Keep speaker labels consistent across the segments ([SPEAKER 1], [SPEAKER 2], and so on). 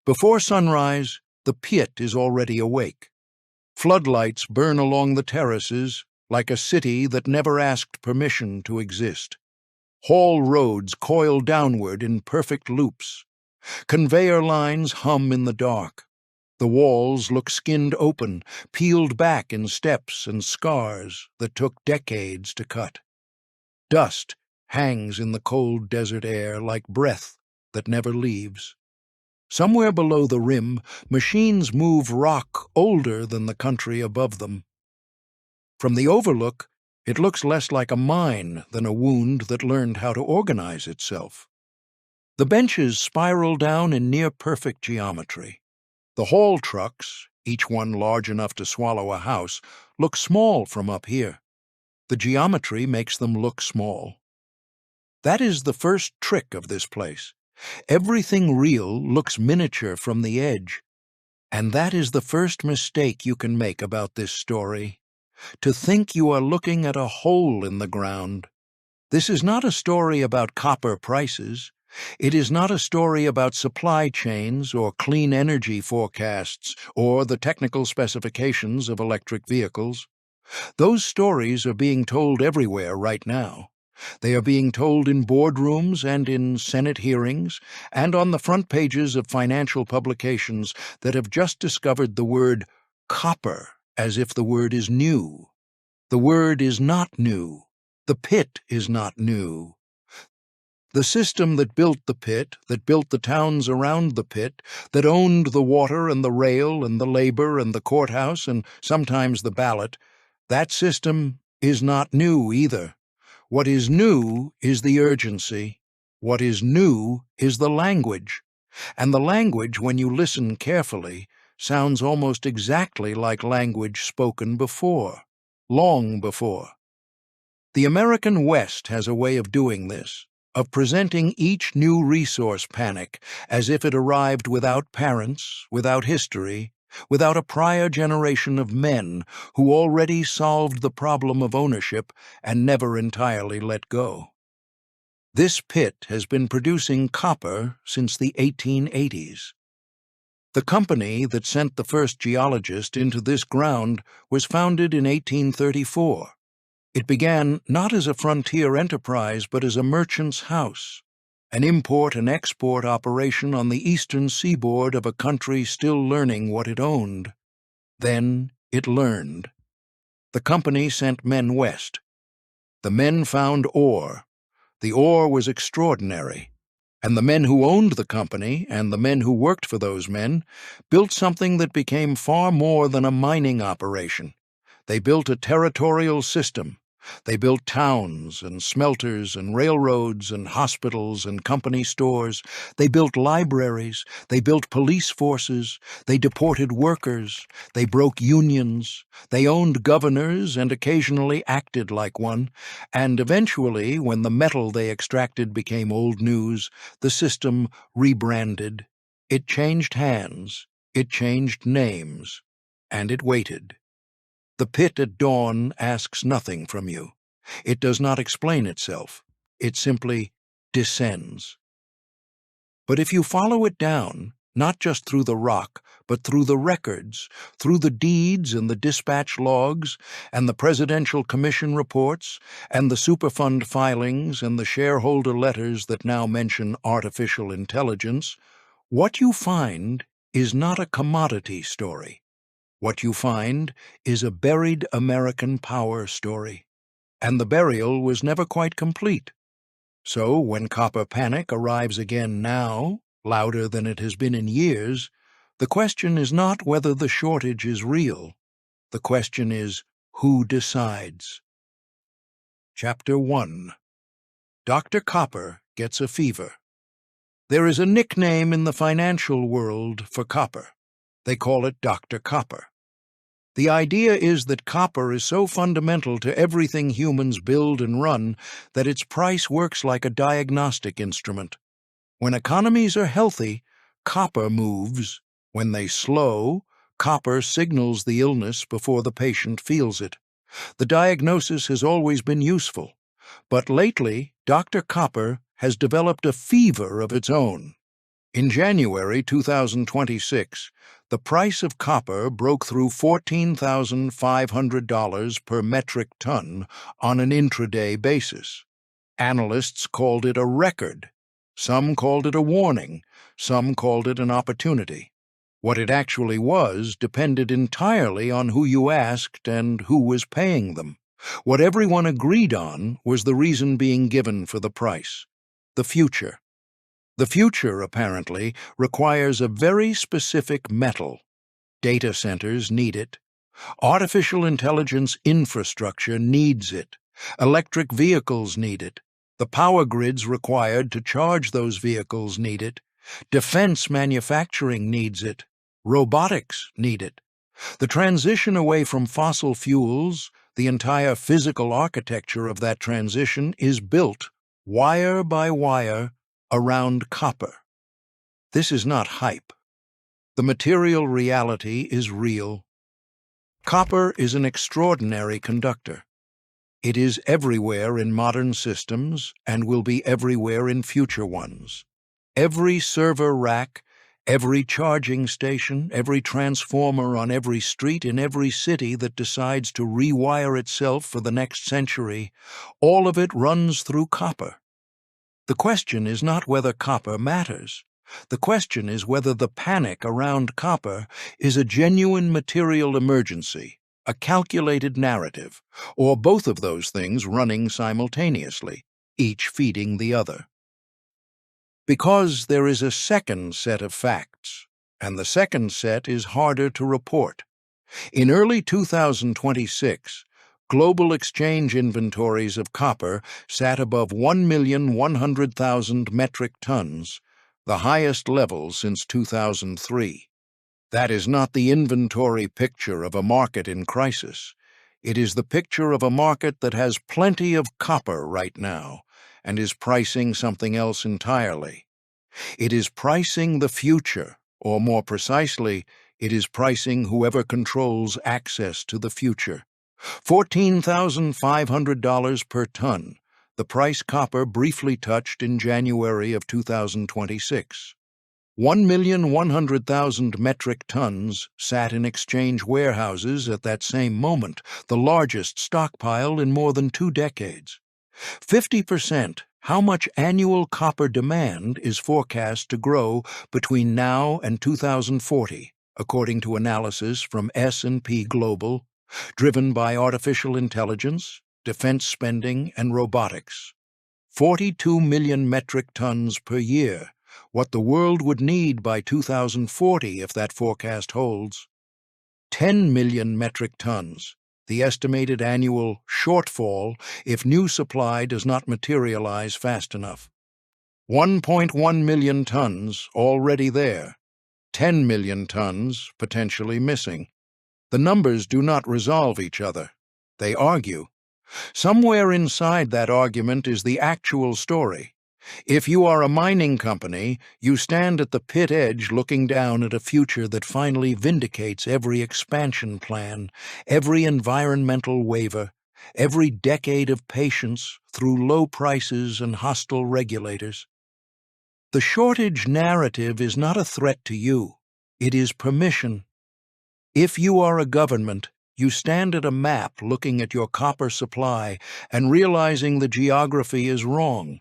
[SPEAKER 1] Before sunrise, the pit is already awake. Floodlights burn along the terraces like a city that never asked permission to exist. Haul roads coil downward in perfect loops. Conveyor lines hum in the dark. The walls look skinned open, peeled back in steps and scars that took decades to cut. Dust hangs in the cold desert air like breath that never leaves. Somewhere below the rim, machines move rock older than the country above them. From the overlook, it looks less like a mine than a wound that learned how to organize itself. The benches spiral down in near-perfect geometry. The haul trucks, each one large enough to swallow a house, look small from up here. The geometry makes them look small. That is the first trick of this place. Everything real looks miniature from the edge. And that is the first mistake you can make about this story. To think you are looking at a hole in the ground. This is not a story about copper prices. It is not a story about supply chains or clean energy forecasts or the technical specifications of electric vehicles. Those stories are being told everywhere right now. They are being told in boardrooms and in Senate hearings and on the front pages of financial publications that have just discovered the word copper as if the word is new. The word is not new. The pit is not new. The system that built the pit, that built the towns around the pit, that owned the water and the rail and the labor and the courthouse and sometimes the ballot, that system is not new either. What is new is the urgency. What is new is the language. And the language, when you listen carefully, sounds almost exactly like language spoken before, long before. The American West has a way of doing this, of presenting each new resource panic as if it arrived without parents, without history, without a prior generation of men who already solved the problem of ownership and never entirely let go. This pit has been producing copper since the 1880s. The company that sent the first geologist into this ground was founded in 1834. It began not as a frontier enterprise but as a merchant's house, an import and export operation on the eastern seaboard of a country still learning what it owned. Then it learned. The company sent men west. The men found ore. The ore was extraordinary. And the men who owned the company, and the men who worked for those men, built something that became far more than a mining operation. They built a territorial system. They built towns and smelters and railroads and hospitals and company stores. They built libraries. They built police forces. They deported workers. They broke unions. They owned governors and occasionally acted like one. And eventually, when the metal they extracted became old news, the system rebranded. It changed hands. It changed names. And it waited. The pit at dawn asks nothing from you. It does not explain itself. It simply descends. But if you follow it down, not just through the rock, but through the records, through the deeds and the dispatch logs, and the Presidential Commission reports, and the Superfund filings and the shareholder letters that now mention artificial intelligence, what you find is not a commodity story. What you find is a buried American power story, and the burial was never quite complete. So when copper panic arrives again now, louder than it has been in years, the question is not whether the shortage is real. The question is, who decides? Chapter 1. Dr. Copper Gets a Fever. There is a nickname in the financial world for copper. They call it Dr. Copper. The idea is that copper is so fundamental to everything humans build and run that its price works like a diagnostic instrument. When economies are healthy, copper moves. When they slow, copper signals the illness before the patient feels it. The diagnosis has always been useful, but lately Dr. Copper has developed a fever of its own. In January 2026, the price of copper broke through $14,500 per metric ton on an intraday basis. Analysts called it a record. Some called it a warning. Some called it an opportunity. What it actually was depended entirely on who you asked and who was paying them. What everyone agreed on was the reason being given for the price: the future. The future, apparently, requires a very specific metal. Data centers need it. Artificial intelligence infrastructure needs it. Electric vehicles need it. The power grids required to charge those vehicles need it. Defense manufacturing needs it. Robotics need it. The transition away from fossil fuels, the entire physical architecture of that transition, is built, wire by wire, around copper. This is not hype. The material reality is real. Copper is an extraordinary conductor. It is everywhere in modern systems and will be everywhere in future ones. Every server rack, every charging station, every transformer on every street in every city that decides to rewire itself for the next century, all of it runs through copper. The question is not whether copper matters. The question is whether the panic around copper is a genuine material emergency, a calculated narrative, or both of those things running simultaneously, each feeding the other. Because there is a second set of facts, and the second set is harder to report. In early 2026, global exchange inventories of copper sat above 1,100,000 metric tons, the highest level since 2003. That is not the inventory picture of a market in crisis. It is the picture of a market that has plenty of copper right now and is pricing something else entirely. It is pricing the future, or more precisely, it is pricing whoever controls access to the future. $14,500 per ton, the price copper briefly touched in January of 2026. 1,100,000 metric tons sat in exchange warehouses at that same moment, the largest stockpile in more than 2 decades. 50%, how much annual copper demand is forecast to grow between now and 2040, according to analysis from S&P Global, driven by artificial intelligence, defense spending, and robotics. 42 million metric tons per year, what the world would need by 2040 if that forecast holds. 10 million metric tons, the estimated annual shortfall if new supply does not materialize fast enough. 1.1 million tons already there, 10 million tons potentially missing. The numbers do not resolve each other. They argue. Somewhere inside that argument is the actual story. If you are a mining company, you stand at the pit edge looking down at a future that finally vindicates every expansion plan, every environmental waiver, every decade of patience through low prices and hostile regulators. The shortage narrative is not a threat to you. It is permission. If you are a government, you stand at a map looking at your copper supply and realizing the geography is wrong.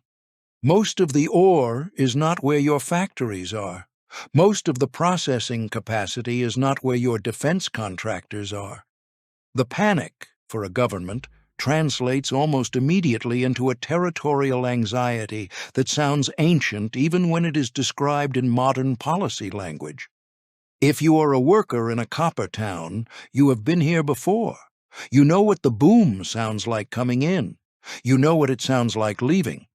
[SPEAKER 1] Most of the ore is not where your factories are. Most of the processing capacity is not where your defense contractors are. The panic, for a government, translates almost immediately into a territorial anxiety that sounds ancient even when it is described in modern policy language. If you are a worker in a copper town, you have been here before. You know what the boom sounds like coming in. You know what it sounds like leaving.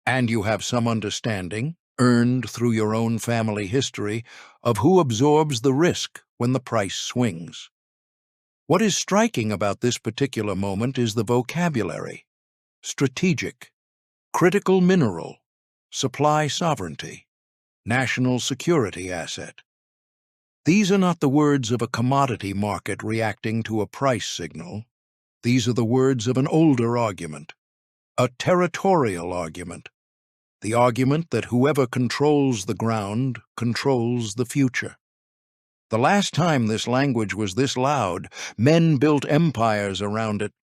[SPEAKER 1] And you have some understanding, earned through your own family history, of who absorbs the risk when the price swings. What is striking about this particular moment is the vocabulary: strategic, critical mineral, supply sovereignty, national security asset. These are not the words of a commodity market reacting to a price signal. These are the words of an older argument, a territorial argument. the argument that whoever controls the ground controls the future. The last time this language was this loud, men built empires around it.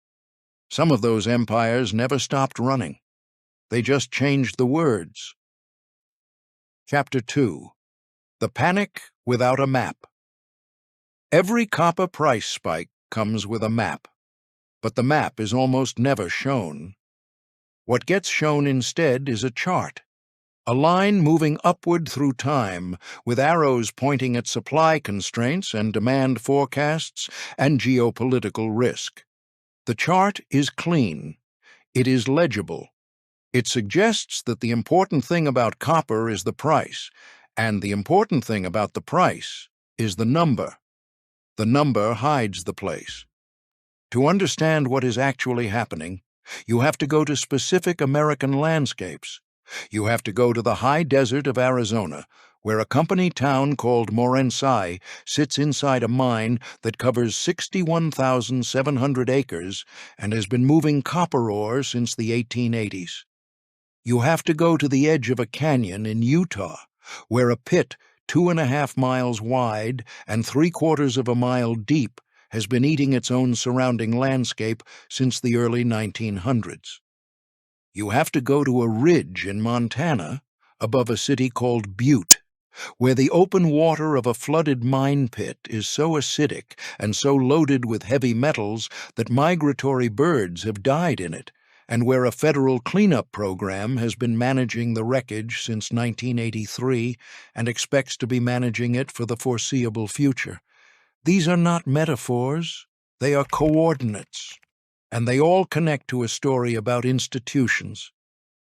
[SPEAKER 1] Some of those empires never stopped running. They just changed the words. Chapter 2. The Panic Without a Map. Every copper price spike comes with a map, but the map is almost never shown. What gets shown instead is a chart, a line moving upward through time, with arrows pointing at supply constraints and demand forecasts and geopolitical risk. The chart is clean. It is legible. It suggests that the important thing about copper is the price, and the important thing about the price is the number. The number hides the place. To understand what is actually happening, you have to go to specific American landscapes. You have to go to the high desert of Arizona, where a company town called Morenci sits inside a mine that covers 61,700 acres and has been moving copper ore since the 1880s. You have to go to the edge of a canyon in Utah, where a pit 2.5 miles wide and 3/4 of a mile deep has been eating its own surrounding landscape since the early 1900s. You have to go to a ridge in Montana above a city called Butte, where the open water of a flooded mine pit is so acidic and so loaded with heavy metals that migratory birds have died in it, and where a federal cleanup program has been managing the wreckage since 1983 and expects to be managing it for the foreseeable future. These are not metaphors, they are coordinates, and they all connect to a story about institutions,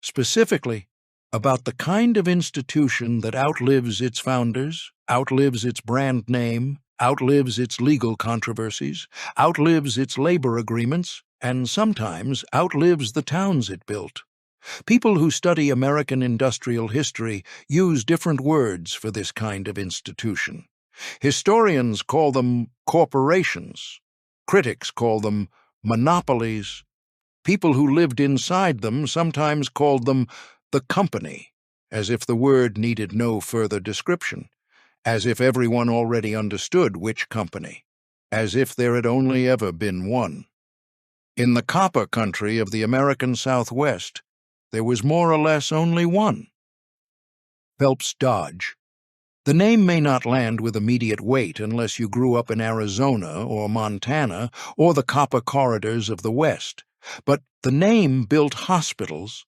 [SPEAKER 1] specifically about the kind of institution that outlives its founders, outlives its brand name, outlives its legal controversies, outlives its labor agreements, and sometimes outlives the towns it built. People who study American industrial history use different words for this kind of institution. Historians call them corporations. Critics call them monopolies. People who lived inside them sometimes called them the company, as if the word needed no further description, as if everyone already understood which company, as if there had only ever been one. In the copper country of the American Southwest, there was more or less only one. Phelps Dodge. The name may not land with immediate weight unless you grew up in Arizona or Montana or the copper corridors of the West, but the name built hospitals.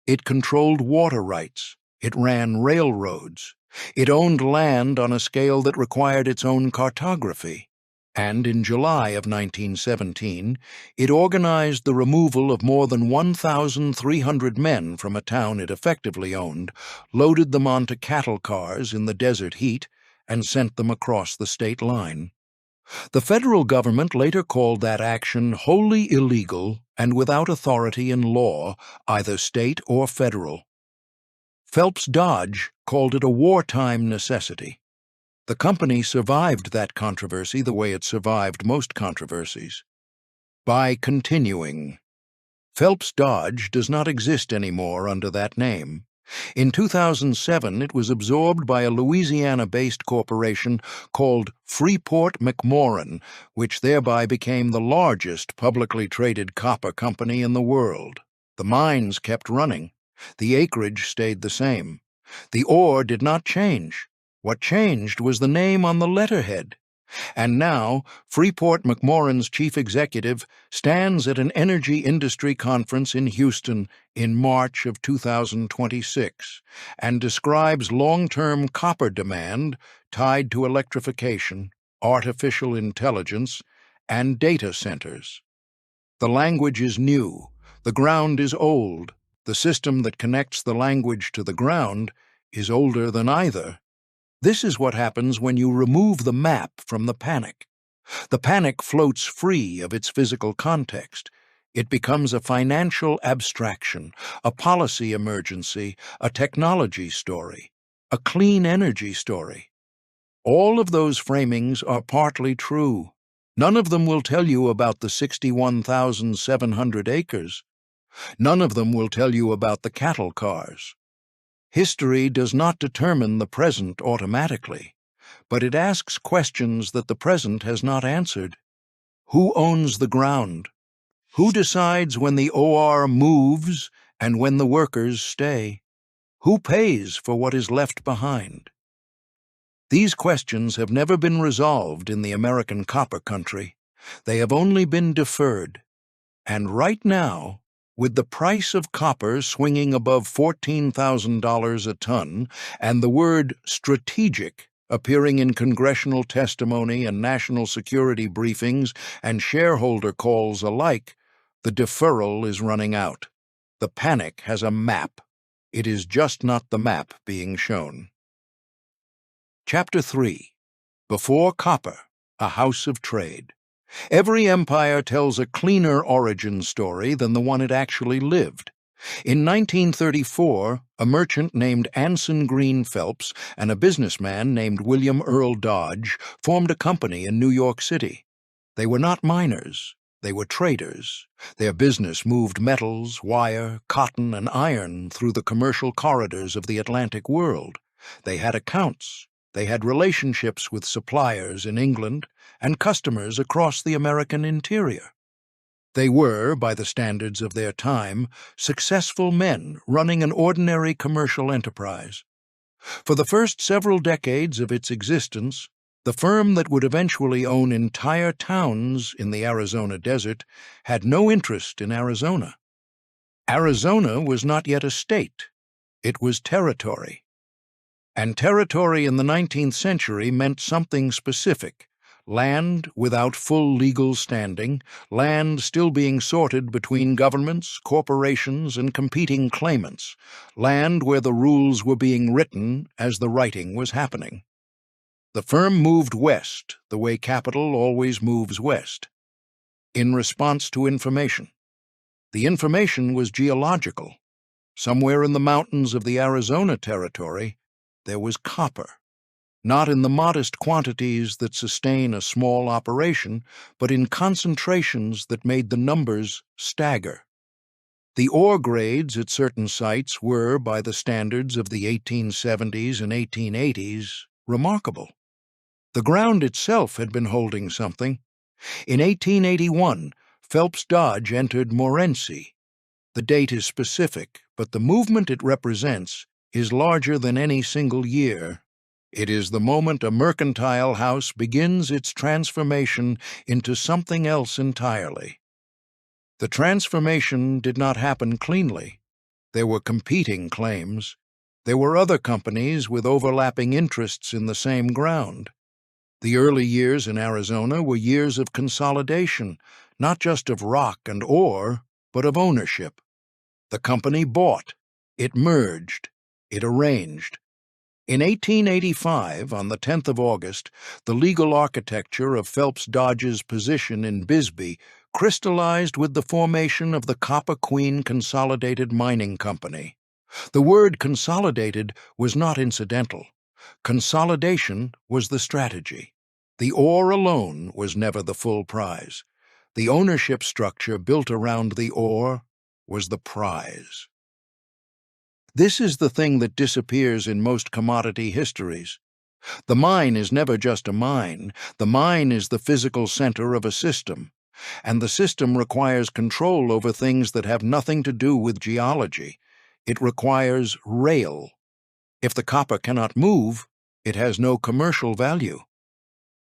[SPEAKER 1] It controlled water rights. It ran railroads. It owned land on a scale that required its own cartography. And in July of 1917, it organized the removal of more than 1,300 men from a town it effectively owned, loaded them onto cattle cars in the desert heat, and sent them across the state line. The federal government later called that action wholly illegal and without authority in law, either state or federal. Phelps Dodge called it a wartime necessity. The company survived that controversy the way it survived most controversies, by continuing. Phelps Dodge does not exist anymore under that name. In 2007, it was absorbed by a Louisiana-based corporation called Freeport McMoran, which thereby became the largest publicly traded copper company in the world. The mines kept running. The acreage stayed the same. The ore did not change. What changed was the name on the letterhead. And now, Freeport McMoran's chief executive stands at an energy industry conference in Houston in March of 2026 and describes long-term copper demand tied to electrification, artificial intelligence, and data centers. The language is new. The ground is old. The system that connects the language to the ground is older than either. This is what happens when you remove the map from the panic. The panic floats free of its physical context. It becomes a financial abstraction, a policy emergency, a technology story, a clean energy story. All of those framings are partly true. None of them will tell you about the 61,700 acres. None of them will tell you about the cattle cars. History does not determine the present automatically, but it asks questions that the present has not answered. Who owns the ground? Who decides when the OR moves and when the workers stay? Who pays for what is left behind? These questions have never been resolved in the American copper country. They have only been deferred. And right now, with the price of copper swinging above $14,000 a ton and the word strategic appearing in congressional testimony and national security briefings and shareholder calls alike, the deferral is running out. The panic has a map. It is just not the map being shown. Chapter 3. Before Copper, a House of Trade. Every empire tells a cleaner origin story than the one it actually lived. In 1934, a merchant named Anson Green Phelps and a businessman named William Earl Dodge formed a company in New York City. They were not miners. They were traders. Their business moved metals, wire, cotton, and iron through the commercial corridors of the Atlantic world. They had accounts. They had relationships with suppliers in England and customers across the American interior. They were, by the standards of their time, successful men running an ordinary commercial enterprise. For the first several decades of its existence, the firm that would eventually own entire towns in the Arizona desert had no interest in Arizona. Arizona was not yet a state. It was territory. And territory in the 19th century meant something specific: land without full legal standing, land still being sorted between governments, corporations, and competing claimants, land where the rules were being written as the writing was happening. The firm moved west the way capital always moves west, in response to information. The information was geological. Somewhere in the mountains of the Arizona territory, there was copper. Not in the modest quantities that sustain a small operation, but in concentrations that made the numbers stagger. The ore grades at certain sites were, by the standards of the 1870s and 1880s, remarkable. The ground itself had been holding something. In 1881, Phelps Dodge entered Morenci. The date is specific, but the movement it represents is larger than any single year. It is the moment a mercantile house begins its transformation into something else entirely. The transformation did not happen cleanly. There were competing claims. There were other companies with overlapping interests in the same ground. The early years in Arizona were years of consolidation, not just of rock and ore, but of ownership. The company bought. It merged. It arranged. In 1885, on the 10th of August, the legal architecture of Phelps Dodge's position in Bisbee crystallized with the formation of the Copper Queen Consolidated Mining Company. The word consolidated was not incidental. Consolidation was the strategy. The ore alone was never the full prize. The ownership structure built around the ore was the prize. This is the thing that disappears in most commodity histories. The mine is never just a mine. The mine is the physical center of a system, and the system requires control over things that have nothing to do with geology. It requires rail. If the copper cannot move, it has no commercial value.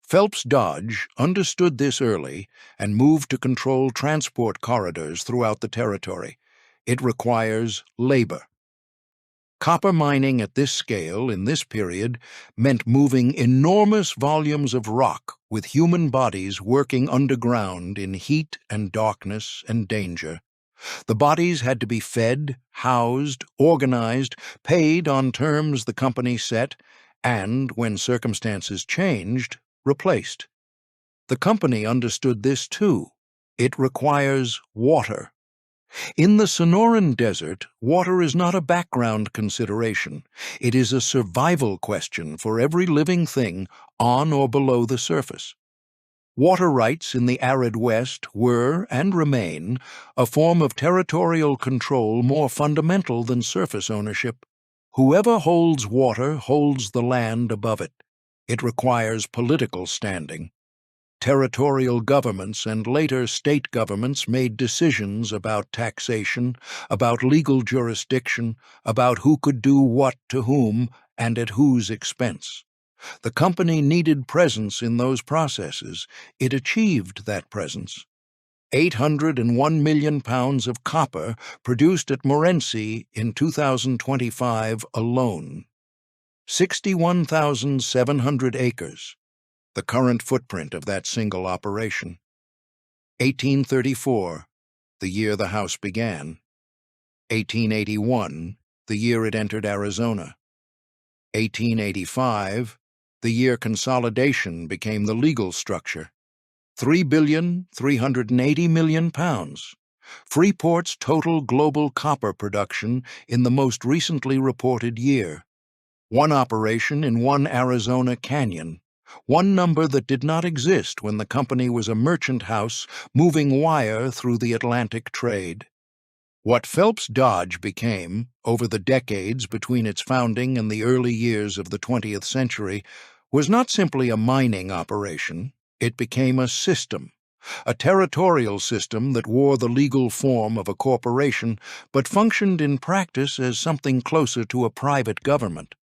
[SPEAKER 1] Phelps Dodge understood this early and moved to control transport corridors throughout the territory. It requires labor. Copper mining at this scale, in this period, meant moving enormous volumes of rock with human bodies working underground in heat and darkness and danger. The bodies had to be fed, housed, organized, paid on terms the company set, and, when circumstances changed, replaced. The company understood this too. It requires water. In the Sonoran Desert, water is not a background consideration. It is a survival question for every living thing on or below the surface. Water rights in the arid West were, and remain, a form of territorial control more fundamental than surface ownership. Whoever holds water holds the land above it. It requires political standing. Territorial governments and later state governments made decisions about taxation, about legal jurisdiction, about who could do what to whom and at whose expense. The company needed presence in those processes. It achieved that presence. 801 million pounds of copper produced at Morenci in 2025 alone. 61,700 acres, the current footprint of that single operation. 1834, the year the house began. 1881, the year it entered Arizona. 1885, the year consolidation became the legal structure. 3,380 million pounds. Freeport's total global copper production in the most recently reported year. One operation in one Arizona canyon. One number that did not exist when the company was a merchant house moving wire through the Atlantic trade. What Phelps Dodge became, over the decades between its founding and the early years of the 20th century, was not simply a mining operation. It became a system, a territorial system that wore the legal form of a corporation but functioned in practice as something closer to a private government.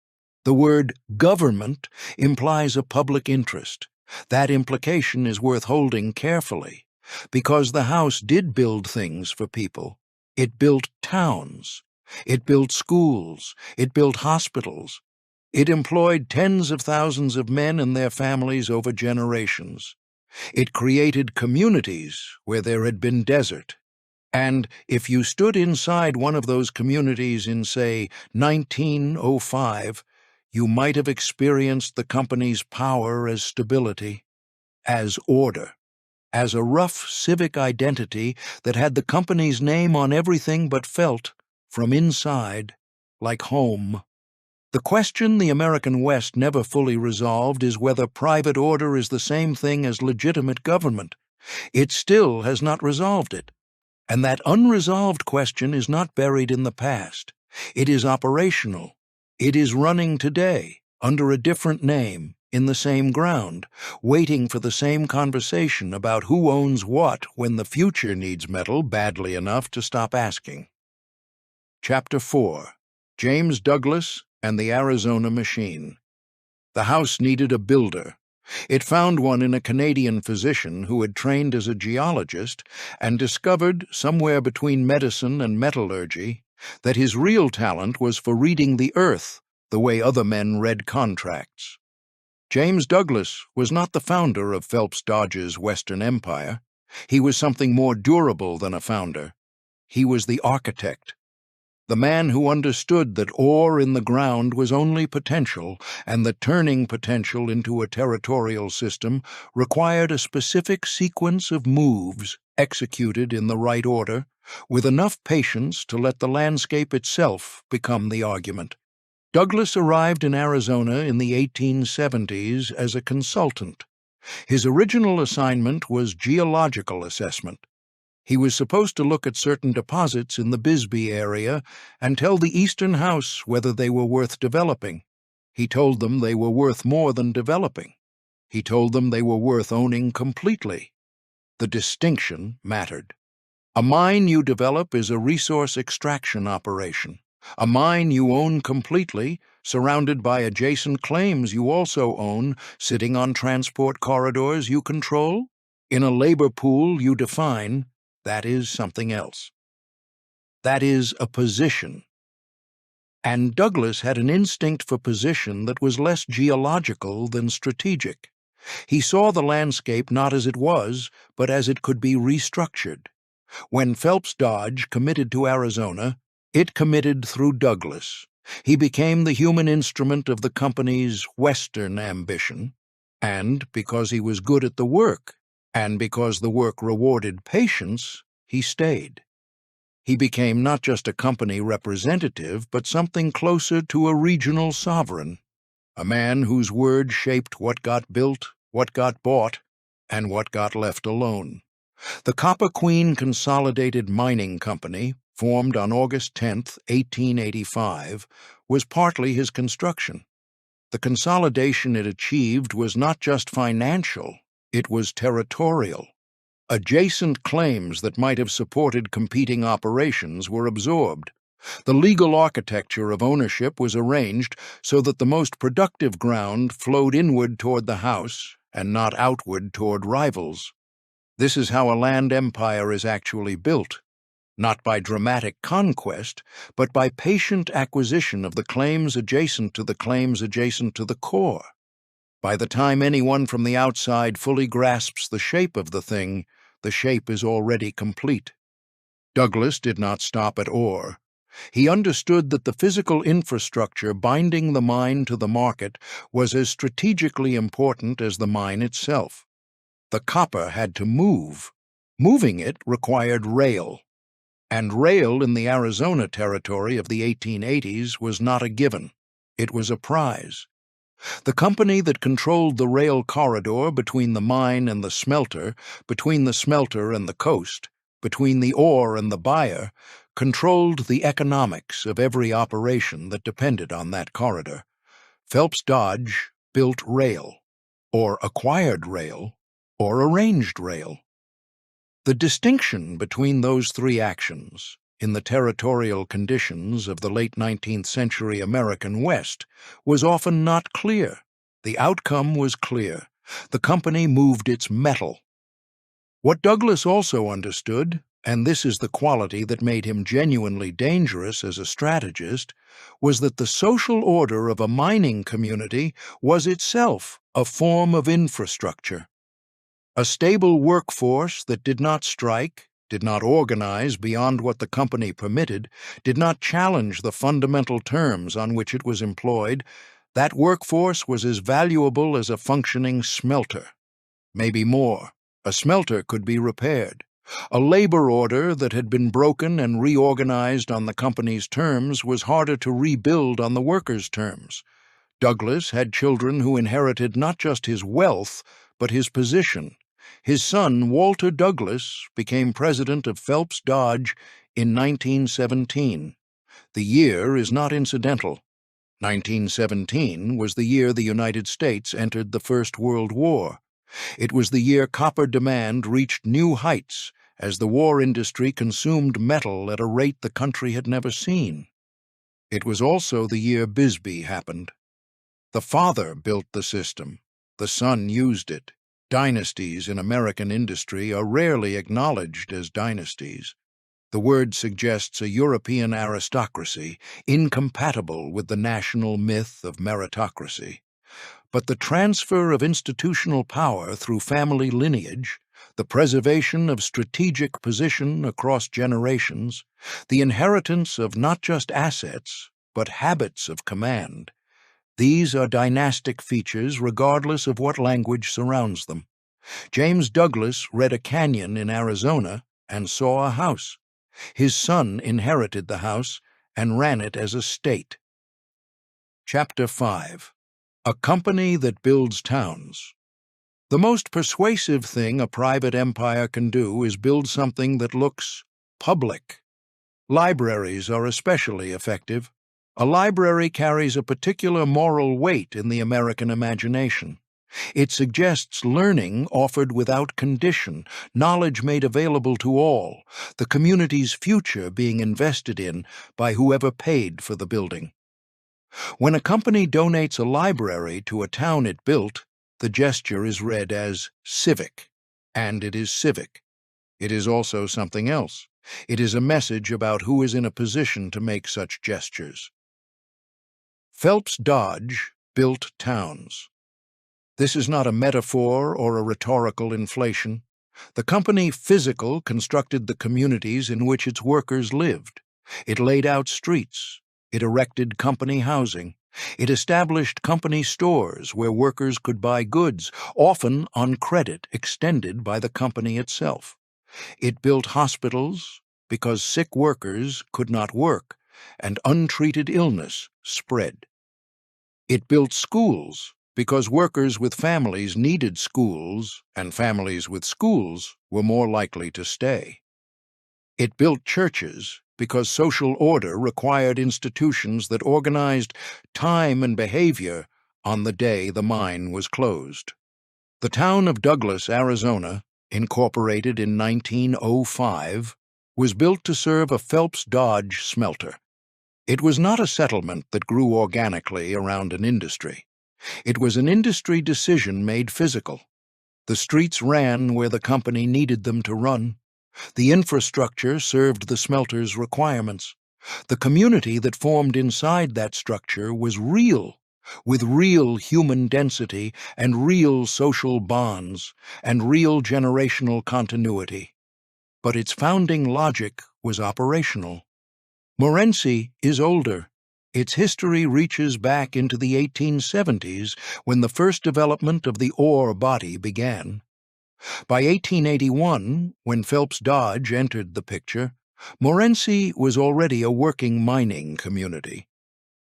[SPEAKER 1] The word government implies a public interest. That implication is worth holding carefully, because the house did build things for people. It built towns. It built schools. It built hospitals. It employed tens of thousands of men and their families over generations. It created communities where there had been desert. And if you stood inside one of those communities in, say, 1905, you might have experienced the company's power as stability, as order, as a rough civic identity that had the company's name on everything but felt, from inside, like home. The question the American West never fully resolved is whether private order is the same thing as legitimate government. It still has not resolved it. And that unresolved question is not buried in the past. It is operational. It is running today, under a different name, in the same ground, waiting for the same conversation about who owns what when the future needs metal badly enough to stop asking. Chapter 4. James Douglas and the Arizona Machine. The house needed a builder. It found one in a Canadian physician who had trained as a geologist and discovered, somewhere between medicine and metallurgy, that his real talent was for reading the earth the way other men read contracts. James Douglas was not the founder of Phelps Dodge's Western Empire. He was something more durable than a founder. He was the architect. The man who understood that ore in the ground was only potential, and that turning potential into a territorial system required a specific sequence of moves executed in the right order, with enough patience to let the landscape itself become the argument. Douglas arrived in Arizona in the 1870s as a consultant. His original assignment was geological assessment. He was supposed to look at certain deposits in the Bisbee area and tell the Eastern House whether they were worth developing. He told them they were worth more than developing. He told them they were worth owning completely. The distinction mattered. A mine you develop is a resource extraction operation. A mine you own completely, surrounded by adjacent claims you also own, sitting on transport corridors you control, in a labor pool you define, that is something else. That is a position. And Douglas had an instinct for position that was less geological than strategic. He saw the landscape not as it was, but as it could be restructured. When Phelps Dodge committed to Arizona, it committed through Douglas. He became the human instrument of the company's Western ambition, and because he was good at the work, and because the work rewarded patience, he stayed. He became not just a company representative, but something closer to a regional sovereign, a man whose word shaped what got built, what got bought, and what got left alone. The Copper Queen Consolidated Mining Company, formed on August 10, 1885, was partly his construction. The consolidation it achieved was not just financial, it was territorial. Adjacent claims that might have supported competing operations were absorbed. The legal architecture of ownership was arranged so that the most productive ground flowed inward toward the house and not outward toward rivals. This is how a land empire is actually built, not by dramatic conquest, but by patient acquisition of the claims adjacent to the claims adjacent to the core. By the time anyone from the outside fully grasps the shape of the thing, the shape is already complete. Douglas did not stop at ore. He understood that the physical infrastructure binding the mine to the market was as strategically important as the mine itself. The copper had to move. Moving it required rail. And rail in the Arizona territory of the 1880s was not a given. It was a prize. The company that controlled the rail corridor between the mine and the smelter, between the smelter and the coast, between the ore and the buyer, controlled the economics of every operation that depended on that corridor. Phelps Dodge built rail, or acquired rail, or arranged rail. The distinction between those three actions, in the territorial conditions of the late 19th century American West, was often not clear. The outcome was clear. The company moved its metal. What Douglas also understood, and this is the quality that made him genuinely dangerous as a strategist, was that the social order of a mining community was itself a form of infrastructure. A stable workforce that did not strike, did not organize beyond what the company permitted, did not challenge the fundamental terms on which it was employed, that workforce was as valuable as a functioning smelter. Maybe more. A smelter could be repaired. A labor order that had been broken and reorganized on the company's terms was harder to rebuild on the workers' terms. Douglas had children who inherited not just his wealth, but his position. His son, Walter Douglas, became president of Phelps Dodge in 1917. The year is not incidental. 1917 was the year the United States entered the First World War. It was the year copper demand reached new heights as the war industry consumed metal at a rate the country had never seen. It was also the year Bisbee happened. The father built the system. The son used it. Dynasties in American industry are rarely acknowledged as dynasties. The word suggests a European aristocracy incompatible with the national myth of meritocracy. But the transfer of institutional power through family lineage, the preservation of strategic position across generations, the inheritance of not just assets, but habits of command, these are dynastic features regardless of what language surrounds them. James Douglas read a canyon in Arizona and saw a house. His son inherited the house and ran it as a state. Chapter 5. A Company That Builds Towns. The most persuasive thing a private empire can do is build something that looks public. Libraries are especially effective. A library carries a particular moral weight in the American imagination. It suggests learning offered without condition, knowledge made available to all, the community's future being invested in by whoever paid for the building. When a company donates a library to a town it built, the gesture is read as civic, and it is civic. It is also something else. It is a message about who is in a position to make such gestures. Phelps Dodge built towns. This is not a metaphor or a rhetorical inflation. The company Physical constructed the communities in which its workers lived. It laid out streets. It erected company housing. It established company stores where workers could buy goods, often on credit extended by the company itself. It built hospitals because sick workers could not work, and untreated illness spread. It built schools because workers with families needed schools, and families with schools were more likely to stay. It built churches because social order required institutions that organized time and behavior on the day the mine was closed. The town of Douglas, Arizona, incorporated in 1905, was built to serve a Phelps Dodge smelter. It was not a settlement that grew organically around an industry. It was an industry decision made physical. The streets ran where the company needed them to run. The infrastructure served the smelter's requirements. The community that formed inside that structure was real, with real human density and real social bonds and real generational continuity. But its founding logic was operational. Morenci is older. Its history reaches back into the 1870s when the first development of the ore body began. By 1881, when Phelps Dodge entered the picture, Morenci was already a working mining community.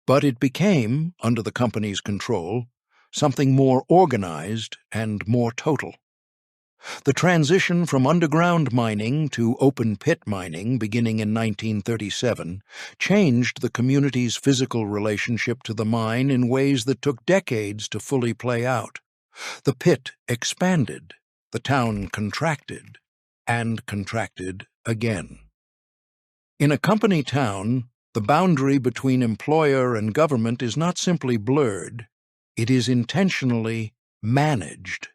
[SPEAKER 1] But it became, under the company's control, something more organized and more total. The transition from underground mining to open-pit mining beginning in 1937 changed the community's physical relationship to the mine in ways that took decades to fully play out. The pit expanded, the town contracted, and contracted again. In a company town, the boundary between employer and government is not simply blurred, it is intentionally managed.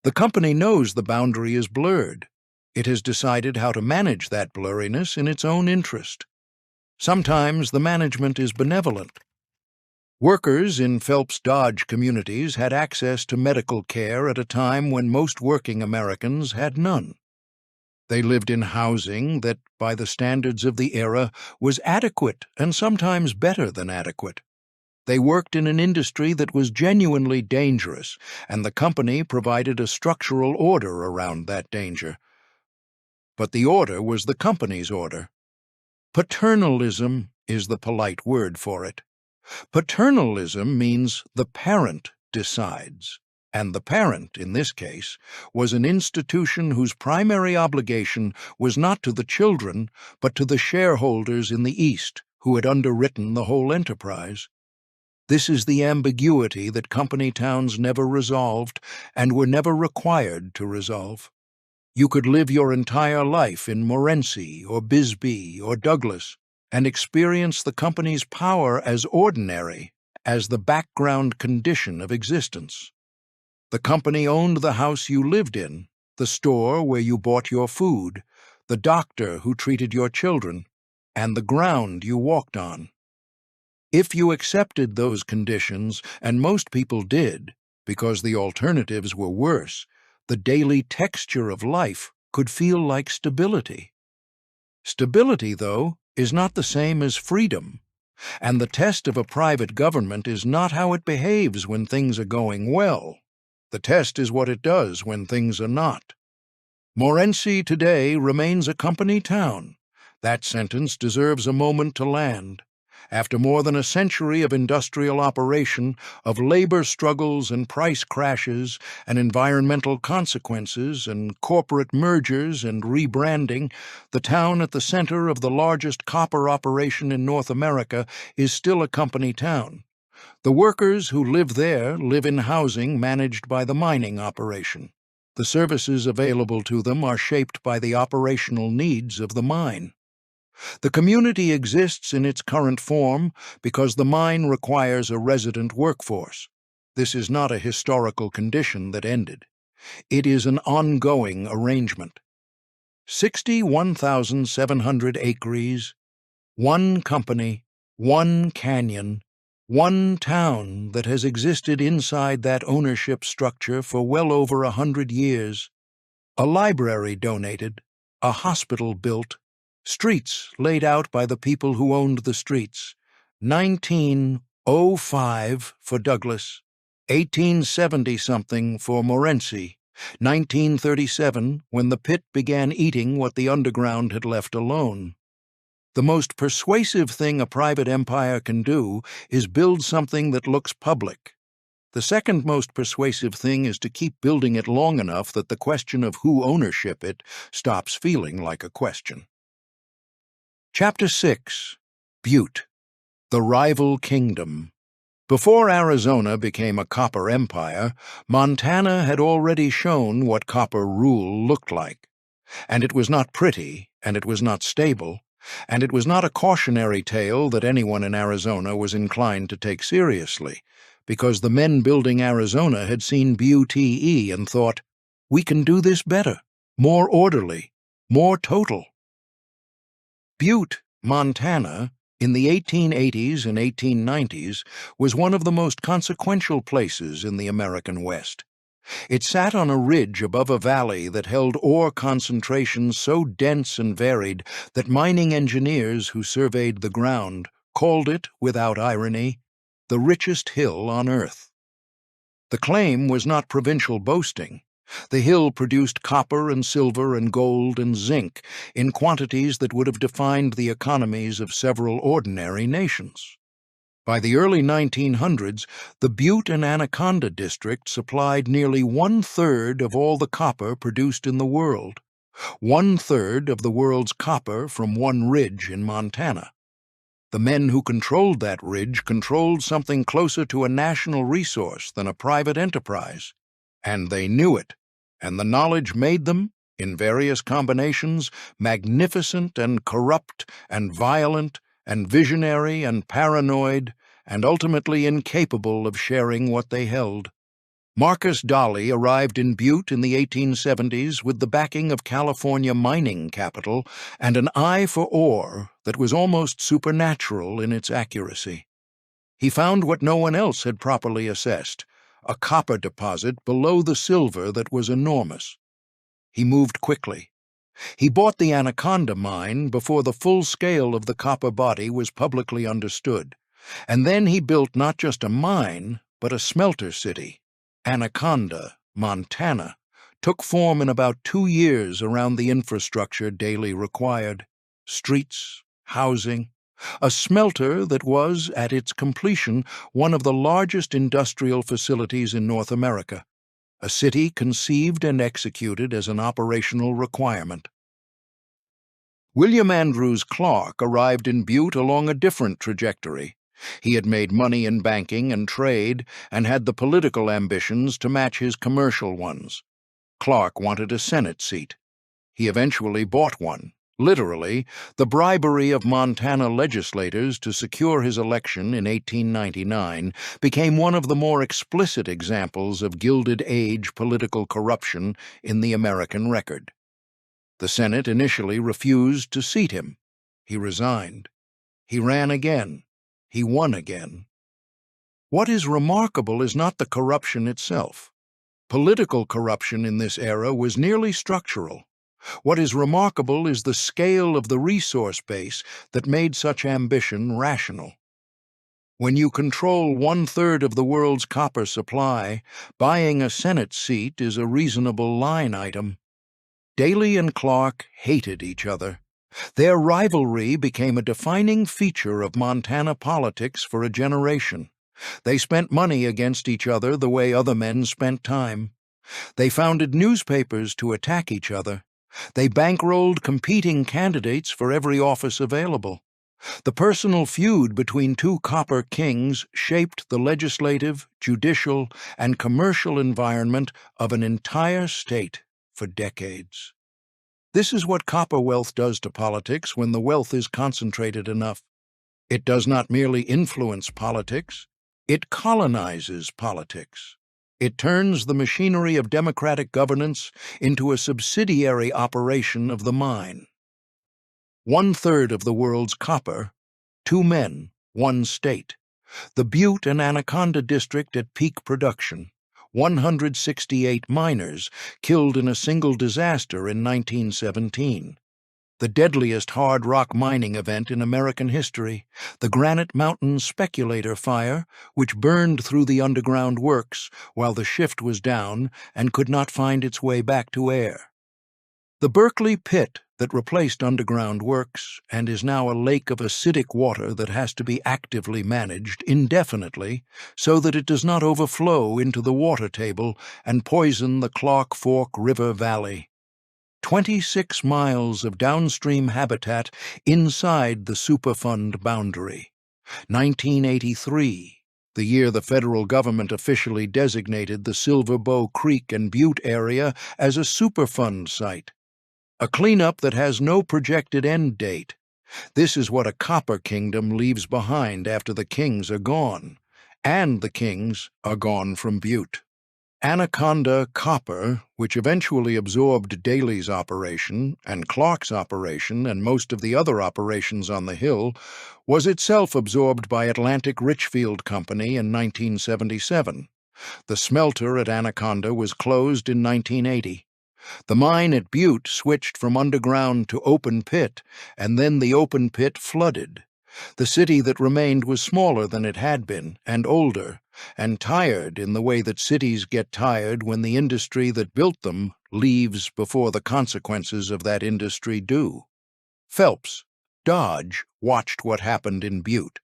[SPEAKER 1] The company knows the boundary is blurred. It has decided how to manage that blurriness in its own interest. Sometimes the management is benevolent. Workers in Phelps Dodge communities had access to medical care at a time when most working Americans had none. They lived in housing that, by the standards of the era, was adequate and sometimes better than adequate. They worked in an industry that was genuinely dangerous, and the company provided a structural order around that danger. But the order was the company's order. Paternalism is the polite word for it. Paternalism means the parent decides, and the parent, in this case, was an institution whose primary obligation was not to the children, but to the shareholders in the East, who had underwritten the whole enterprise. This is the ambiguity that company towns never resolved and were never required to resolve. You could live your entire life in Morenci or Bisbee or Douglas and experience the company's power as ordinary, as the background condition of existence. The company owned the house you lived in, the store where you bought your food, the doctor who treated your children, and the ground you walked on. If you accepted those conditions, and most people did, because the alternatives were worse, the daily texture of life could feel like stability. Stability, though, is not the same as freedom, and the test of a private government is not how it behaves when things are going well. The test is what it does when things are not. Morenci today remains a company town. That sentence deserves a moment to land. After more than a century of industrial operation, of labor struggles and price crashes and environmental consequences and corporate mergers and rebranding, the town at the center of the largest copper operation in North America is still a company town. The workers who live there live in housing managed by the mining operation. The services available to them are shaped by the operational needs of the mine. The community exists in its current form because the mine requires a resident workforce. This is not a historical condition that ended. It is an ongoing arrangement. 61,700 acres, one company, one canyon, one town that has existed inside that ownership structure for well over 100 years. A library donated, a hospital built, streets laid out by the people who owned the streets. 1905 for Douglas, 1870-something for Morenci, 1937 when the pit began eating what the underground had left alone. The most persuasive thing a private empire can do is build something that looks public. The second most persuasive thing is to keep building it long enough that the question of who ownership it stops feeling like a question. Chapter 6. Butte, the Rival Kingdom. Before Arizona became a copper empire, Montana had already shown what copper rule looked like. And it was not pretty, and it was not stable, and it was not a cautionary tale that anyone in Arizona was inclined to take seriously, because the men building Arizona had seen Butte and thought, "We can do this better, more orderly, more total." Butte, Montana, in the 1880s and 1890s, was one of the most consequential places in the American West. It sat on a ridge above a valley that held ore concentrations so dense and varied that mining engineers who surveyed the ground called it, without irony, the richest hill on earth. The claim was not provincial boasting. The hill produced copper and silver and gold and zinc in quantities that would have defined the economies of several ordinary nations. By the early 1900s, the Butte and Anaconda district supplied nearly 1/3 of all the copper produced in the world, 1/3 of the world's copper from one ridge in Montana. The men who controlled that ridge controlled something closer to a national resource than a private enterprise. And they knew it, and the knowledge made them, in various combinations, magnificent and corrupt and violent and visionary and paranoid, and ultimately incapable of sharing what they held. Marcus Dolley arrived in Butte in the 1870s with the backing of California mining capital and an eye for ore that was almost supernatural in its accuracy. He found what no one else had properly assessed, a copper deposit below the silver that was enormous. He moved quickly. He bought the Anaconda mine before the full scale of the copper body was publicly understood, and then he built not just a mine, but a smelter city. Anaconda, Montana, took form in about 2 years around the infrastructure Daly required: streets, housing, a smelter that was, at its completion, one of the largest industrial facilities in North America, a city conceived and executed as an operational requirement. William Andrews Clark arrived in Butte along a different trajectory. He had made money in banking and trade and had the political ambitions to match his commercial ones. Clark wanted a Senate seat. He eventually bought one. Literally, the bribery of Montana legislators to secure his election in 1899 became one of the more explicit examples of Gilded Age political corruption in the American record. The Senate initially refused to seat him. He resigned. He ran again. He won again. What is remarkable is not the corruption itself. Political corruption in this era was nearly structural. What is remarkable is the scale of the resource base that made such ambition rational. When you control 1/3 of the world's copper supply, buying a Senate seat is a reasonable line item. Daly and Clark hated each other. Their rivalry became a defining feature of Montana politics for a generation. They spent money against each other the way other men spent time. They founded newspapers to attack each other. They bankrolled competing candidates for every office available. The personal feud between two copper kings shaped the legislative, judicial, and commercial environment of an entire state for decades. This is what copper wealth does to politics when the wealth is concentrated enough. It does not merely influence politics, it colonizes politics. It turns the machinery of democratic governance into a subsidiary operation of the mine. 1/3 of the world's copper, 2 men, 1 state. The Butte and Anaconda district at peak production. 168 miners killed in a single disaster in 1917. The deadliest hard rock mining event in American history, the Granite Mountain Speculator Fire, which burned through the underground works while the shift was down and could not find its way back to air. The Berkeley Pit that replaced underground works and is now a lake of acidic water that has to be actively managed indefinitely so that it does not overflow into the water table and poison the Clark Fork River Valley. 26 miles of downstream habitat inside the Superfund boundary. 1983, the year the federal government officially designated the Silver Bow Creek and Butte area as a Superfund site. A cleanup that has no projected end date. This is what a copper kingdom leaves behind after the kings are gone. And the kings are gone from Butte. Anaconda Copper, which eventually absorbed Daly's operation and Clark's operation and most of the other operations on the hill, was itself absorbed by Atlantic Richfield Company in 1977. The smelter at Anaconda was closed in 1980. The mine at Butte switched from underground to open pit, and then the open pit flooded. The city that remained was smaller than it had been, and older, and tired in the way that cities get tired when the industry that built them leaves before the consequences of that industry do. Phelps, Dodge, watched what happened in Butte.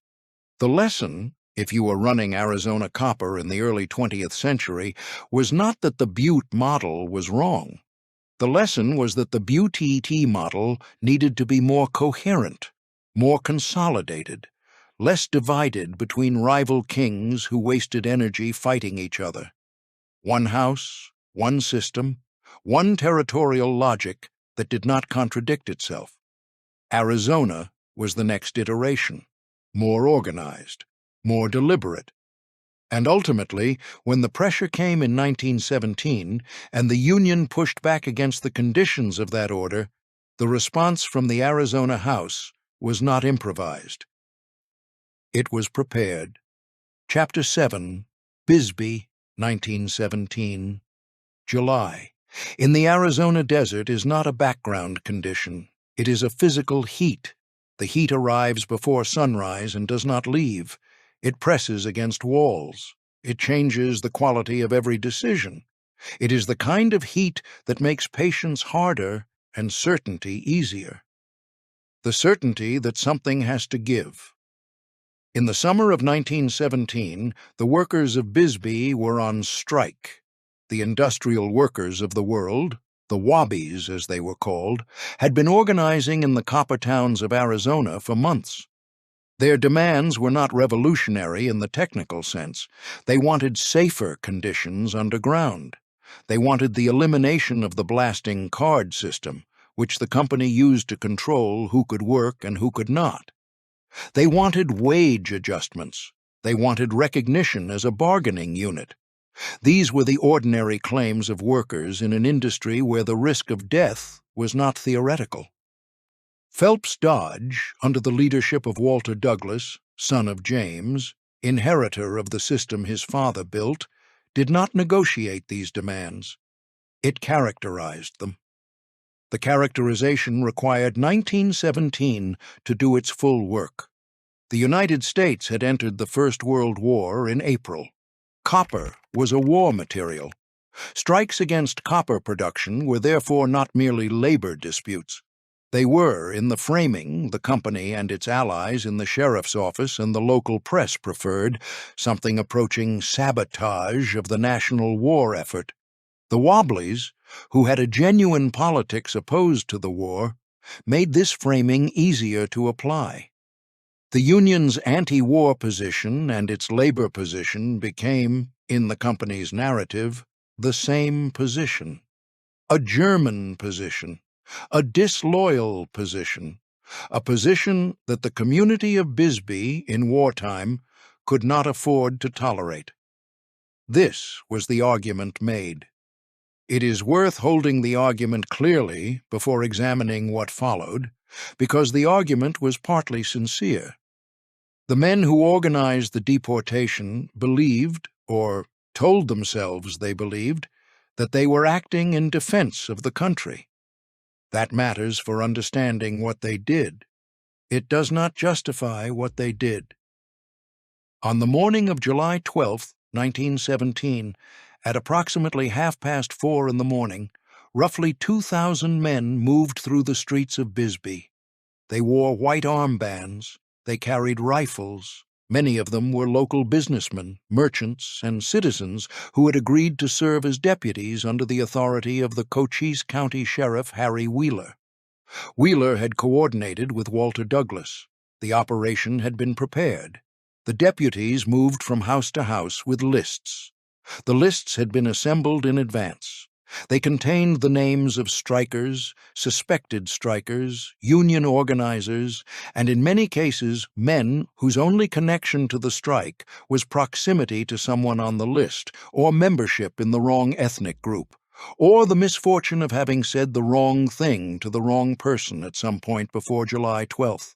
[SPEAKER 1] The lesson, if you were running Arizona Copper in the early 20th century, was not that the Butte model was wrong. The lesson was that the Butte model needed to be more coherent, more consolidated, less divided between rival kings who wasted energy fighting each other. One house, one system, one territorial logic that did not contradict itself. Arizona was the next iteration, more organized, more deliberate. And ultimately, when the pressure came in 1917 and the Union pushed back against the conditions of that order, the response from the Arizona House was not improvised. It was prepared. Chapter 7, Bisbee, 1917. July. In the Arizona desert is not a background condition. It is a physical heat. The heat arrives before sunrise and does not leave. It presses against walls. It changes the quality of every decision. It is the kind of heat that makes patience harder and certainty easier. The certainty that something has to give. In the summer of 1917, the workers of Bisbee were on strike. The industrial workers of the world, the Wobbies as they were called, had been organizing in the copper towns of Arizona for months. Their demands were not revolutionary in the technical sense. They wanted safer conditions underground. They wanted the elimination of the blasting card system, which the company used to control who could work and who could not. They wanted wage adjustments. They wanted recognition as a bargaining unit. These were the ordinary claims of workers in an industry where the risk of death was not theoretical. Phelps Dodge, under the leadership of Walter Douglas, son of James, inheritor of the system his father built, did not negotiate these demands. It characterized them. The characterization required 1917 to do its full work. The United States had entered the First World War in April. Copper was a war material. Strikes against copper production were therefore not merely labor disputes. They were, in the framing, the company and its allies in the sheriff's office and the local press preferred, something approaching sabotage of the national war effort. The Wobblies, who had a genuine politics opposed to the war, made this framing easier to apply. The Union's anti-war position and its labor position became, in the company's narrative, the same position. A German position. A disloyal position, a position that the community of Bisbee in wartime could not afford to tolerate. This was the argument made. It is worth holding the argument clearly before examining what followed, because the argument was partly sincere. The men who organized the deportation believed, or told themselves they believed, that they were acting in defense of the country. That matters for understanding what they did. It does not justify what they did. On the morning of July 12, 1917, at approximately 4:30 in the morning, roughly 2,000 men moved through the streets of Bisbee. They wore white armbands, they carried rifles, Many of them were local businessmen, merchants, and citizens who had agreed to serve as deputies under the authority of the Cochise County Sheriff Harry Wheeler. Wheeler had coordinated with Walter Douglas. The operation had been prepared. The deputies moved from house to house with lists. The lists had been assembled in advance. They contained the names of strikers, suspected strikers, union organizers, and in many cases men whose only connection to the strike was proximity to someone on the list or membership in the wrong ethnic group, or the misfortune of having said the wrong thing to the wrong person at some point before July 12th.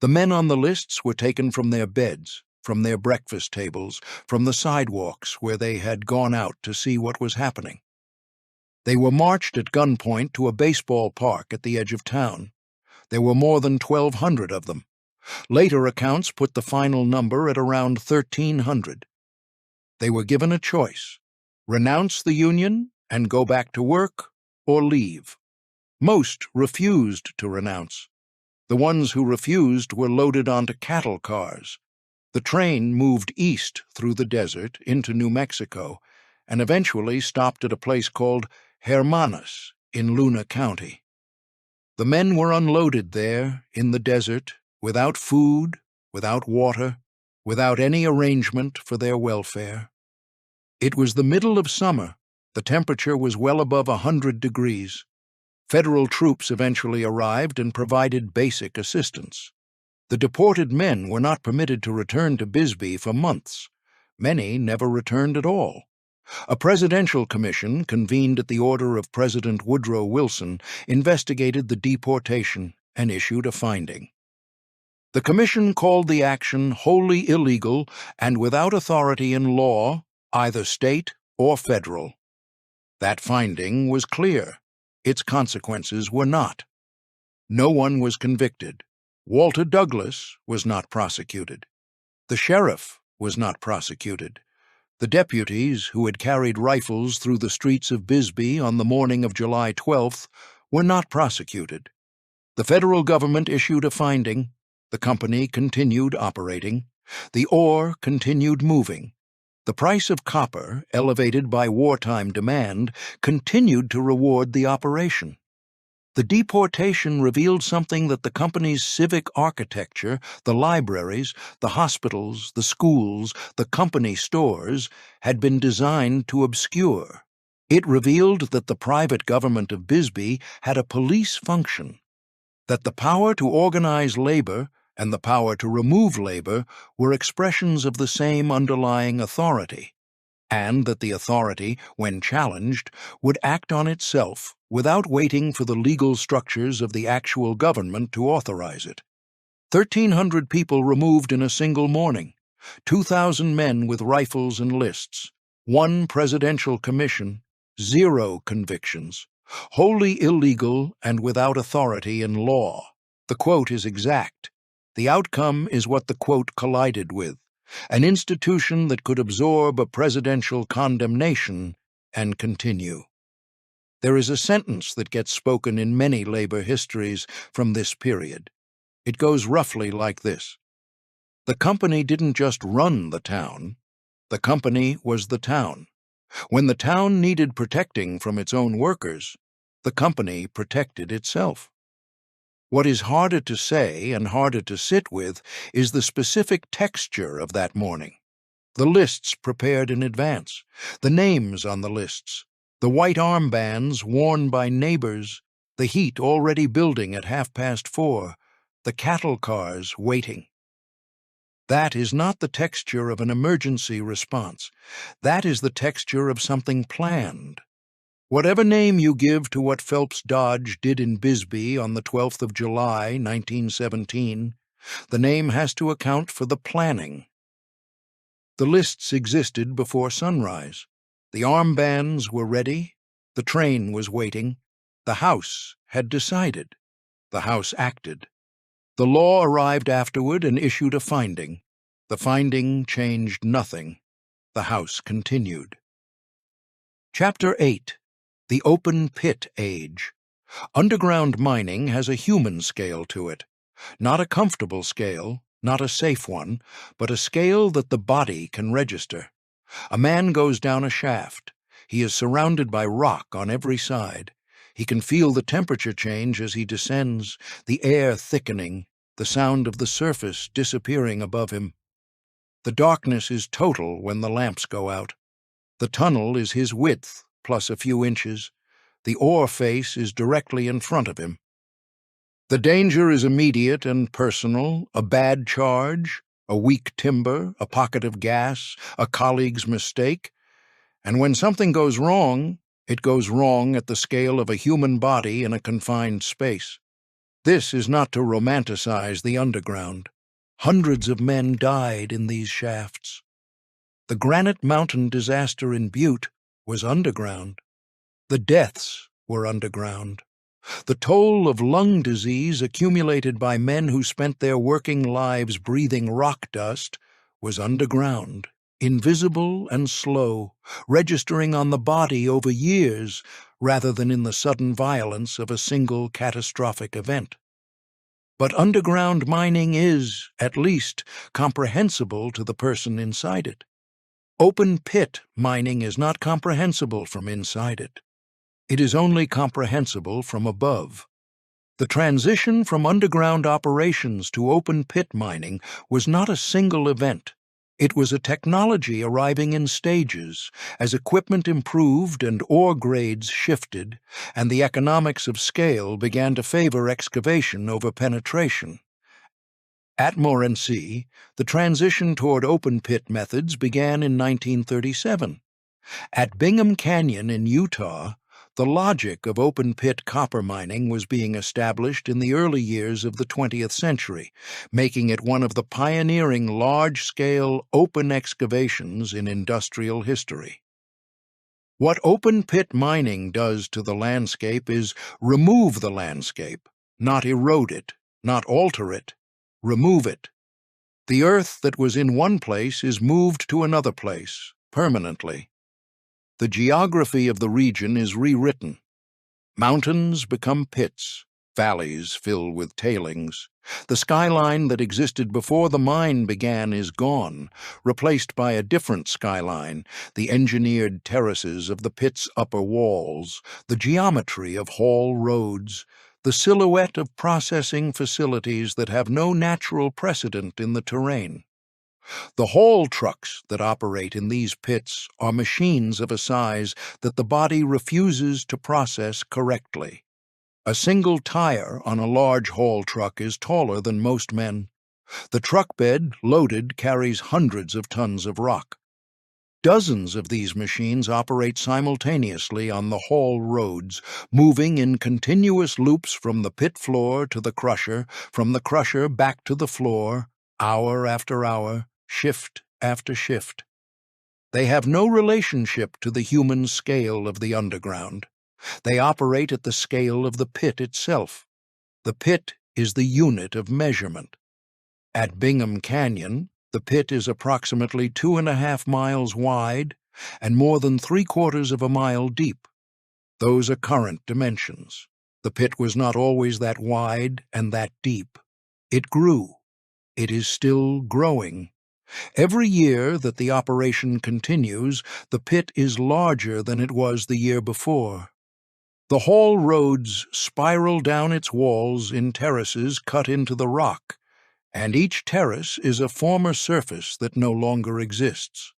[SPEAKER 1] The men on the lists were taken from their beds, from their breakfast tables, from the sidewalks where they had gone out to see what was happening. They were marched at gunpoint to a baseball park at the edge of town. There were more than 1,200 of them. Later accounts put the final number at around 1,300. They were given a choice: renounce the Union and go back to work, or leave. Most refused to renounce. The ones who refused were loaded onto cattle cars. The train moved east through the desert into New Mexico and eventually stopped at a place called Hermanas in Luna County. The men were unloaded there in the desert, without food, without water, without any arrangement for their welfare. It was the middle of summer. The temperature was well above 100 degrees. Federal troops eventually arrived and provided basic assistance. The deported men were not permitted to return to Bisbee for months. Many never returned at all. A presidential commission, convened at the order of President Woodrow Wilson, investigated the deportation and issued a finding. The commission called the action wholly illegal and without authority in law, either state or federal. That finding was clear. Its consequences were not. No one was convicted. Walter Douglas was not prosecuted. The sheriff was not prosecuted. The deputies who had carried rifles through the streets of Bisbee on the morning of July 12th were not prosecuted. The federal government issued a finding. The company continued operating. The ore continued moving. The price of copper, elevated by wartime demand, continued to reward the operation. The deportation revealed something that the company's civic architecture, the libraries, the hospitals, the schools, the company stores, had been designed to obscure. It revealed that the private government of Bisbee had a police function, that the power to organize labor and the power to remove labor were expressions of the same underlying authority, and that the authority, when challenged, would act on itself without waiting for the legal structures of the actual government to authorize it. 1,300 people removed in a single morning, 2,000 men with rifles and lists, 1 presidential commission, 0 convictions, wholly illegal and without authority in law. The quote is exact. The outcome is what the quote collided with: an institution that could absorb a presidential condemnation and continue. There is a sentence that gets spoken in many labor histories from this period. It goes roughly like this: the company didn't just run the town, the company was the town. When the town needed protecting from its own workers, the company protected itself. What is harder to say and harder to sit with is the specific texture of that morning. The lists prepared in advance, the names on the lists, the white armbands worn by neighbors, the heat already building at 4:30, the cattle cars waiting. That is not the texture of an emergency response. That is the texture of something planned. Whatever name you give to what Phelps Dodge did in Bisbee on the 12th of July, 1917, the name has to account for the planning. The lists existed before sunrise. The armbands were ready. The train was waiting. The House had decided. The House acted. The law arrived afterward and issued a finding. The finding changed nothing. The House continued. Chapter 8. The Open Pit Age. Underground mining has a human scale to it. Not a comfortable scale, not a safe one, but a scale that the body can register. A man goes down a shaft. He is surrounded by rock on every side. He can feel the temperature change as he descends, the air thickening, the sound of the surface disappearing above him. The darkness is total when the lamps go out. The tunnel is his width, plus a few inches. The ore face is directly in front of him. The danger is immediate and personal: a bad charge, a weak timber, a pocket of gas, a colleague's mistake. And when something goes wrong, it goes wrong at the scale of a human body in a confined space. This is not to romanticize the underground. Hundreds of men died in these shafts. The Granite Mountain disaster in Butte was underground. The deaths were underground. The toll of lung disease accumulated by men who spent their working lives breathing rock dust was underground, invisible and slow, registering on the body over years rather than in the sudden violence of a single catastrophic event. But underground mining is, at least, comprehensible to the person inside it. Open pit mining is not comprehensible from inside it. It is only comprehensible from above. The transition from underground operations to open pit mining was not a single event. It was a technology arriving in stages, as equipment improved and ore grades shifted, and the economics of scale began to favor excavation over penetration. At Morenci, the transition toward open-pit methods began in 1937. At Bingham Canyon in Utah, the logic of open-pit copper mining was being established in the early years of the 20th century, making it one of the pioneering large-scale open excavations in industrial history. What open-pit mining does to the landscape is remove the landscape, not erode it, not alter it, remove it. The earth that was in one place is moved to another place, permanently. The geography of the region is rewritten. Mountains become pits, valleys fill with tailings. The skyline that existed before the mine began is gone, replaced by a different skyline, the engineered terraces of the pit's upper walls, the geometry of haul roads, the silhouette of processing facilities that have no natural precedent in the terrain. The haul trucks that operate in these pits are machines of a size that the body refuses to process correctly. A single tire on a large haul truck is taller than most men. The truck bed, loaded, carries hundreds of tons of rock. Dozens of these machines operate simultaneously on the haul roads, moving in continuous loops from the pit floor to the crusher, from the crusher back to the floor, hour after hour, shift after shift. They have no relationship to the human scale of the underground. They operate at the scale of the pit itself. The pit is the unit of measurement. At Bingham Canyon, the pit is approximately 2.5 miles wide and more than 3/4 of a mile deep. Those are current dimensions. The pit was not always that wide and that deep. It grew. It is still growing. Every year that the operation continues, the pit is larger than it was the year before. The haul roads spiral down its walls in terraces cut into the rock, and each terrace is a former surface that no longer exists.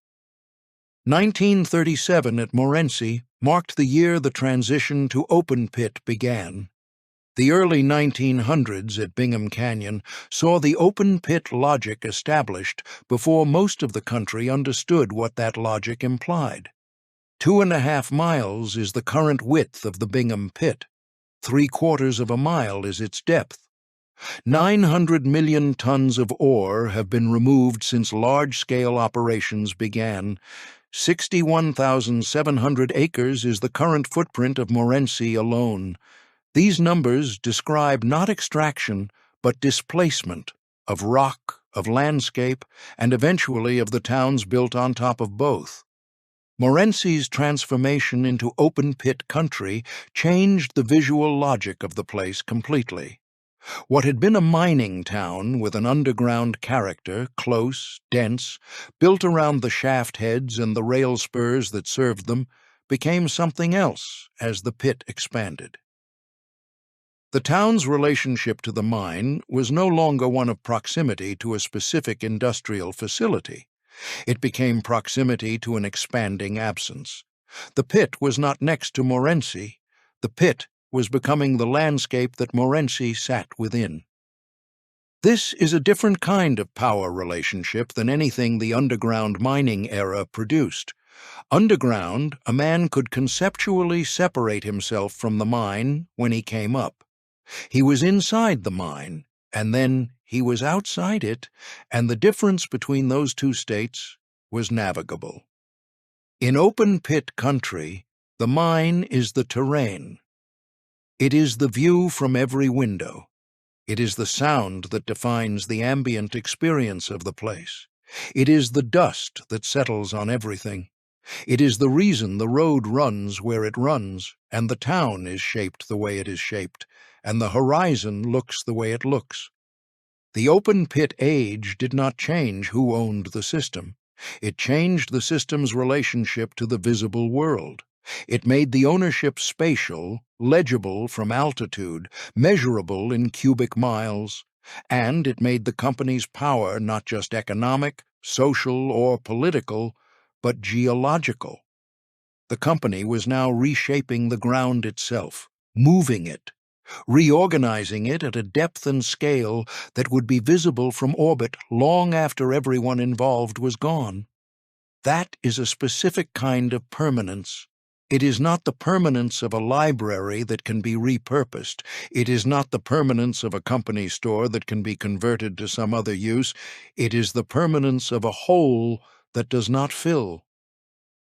[SPEAKER 1] 1937 at Morenci marked the year the transition to open pit began. The early 1900s at Bingham Canyon saw the open pit logic established before most of the country understood what that logic implied. 2.5 miles is the current width of the Bingham pit. 3/4 of a mile is its depth. 900 million tons of ore have been removed since large-scale operations began. 61,700 acres is the current footprint of Morenci alone. These numbers describe not extraction, but displacement of rock, of landscape, and eventually of the towns built on top of both. Morenci's transformation into open-pit country changed the visual logic of the place completely. What had been a mining town with an underground character, close, dense, built around the shaft heads and the rail spurs that served them, became something else as the pit expanded. The town's relationship to the mine was no longer one of proximity to a specific industrial facility. It became proximity to an expanding absence. The pit was not next to Morenci. The pit was becoming the landscape that Morenci sat within. This is a different kind of power relationship than anything the underground mining era produced. Underground, a man could conceptually separate himself from the mine when he came up. He was inside the mine, and then he was outside it, and the difference between those two states was navigable. In open-pit country, the mine is the terrain. It is the view from every window. It is the sound that defines the ambient experience of the place. It is the dust that settles on everything. It is the reason the road runs where it runs, and the town is shaped the way it is shaped, and the horizon looks the way it looks. The open-pit age did not change who owned the system. It changed the system's relationship to the visible world. It made the ownership spatial, legible from altitude, measurable in cubic miles, and it made the company's power not just economic, social, or political, but geological. The company was now reshaping the ground itself, moving it, reorganizing it at a depth and scale that would be visible from orbit long after everyone involved was gone. That is a specific kind of permanence. It is not the permanence of a library that can be repurposed. It is not the permanence of a company store that can be converted to some other use. It is the permanence of a hole that does not fill.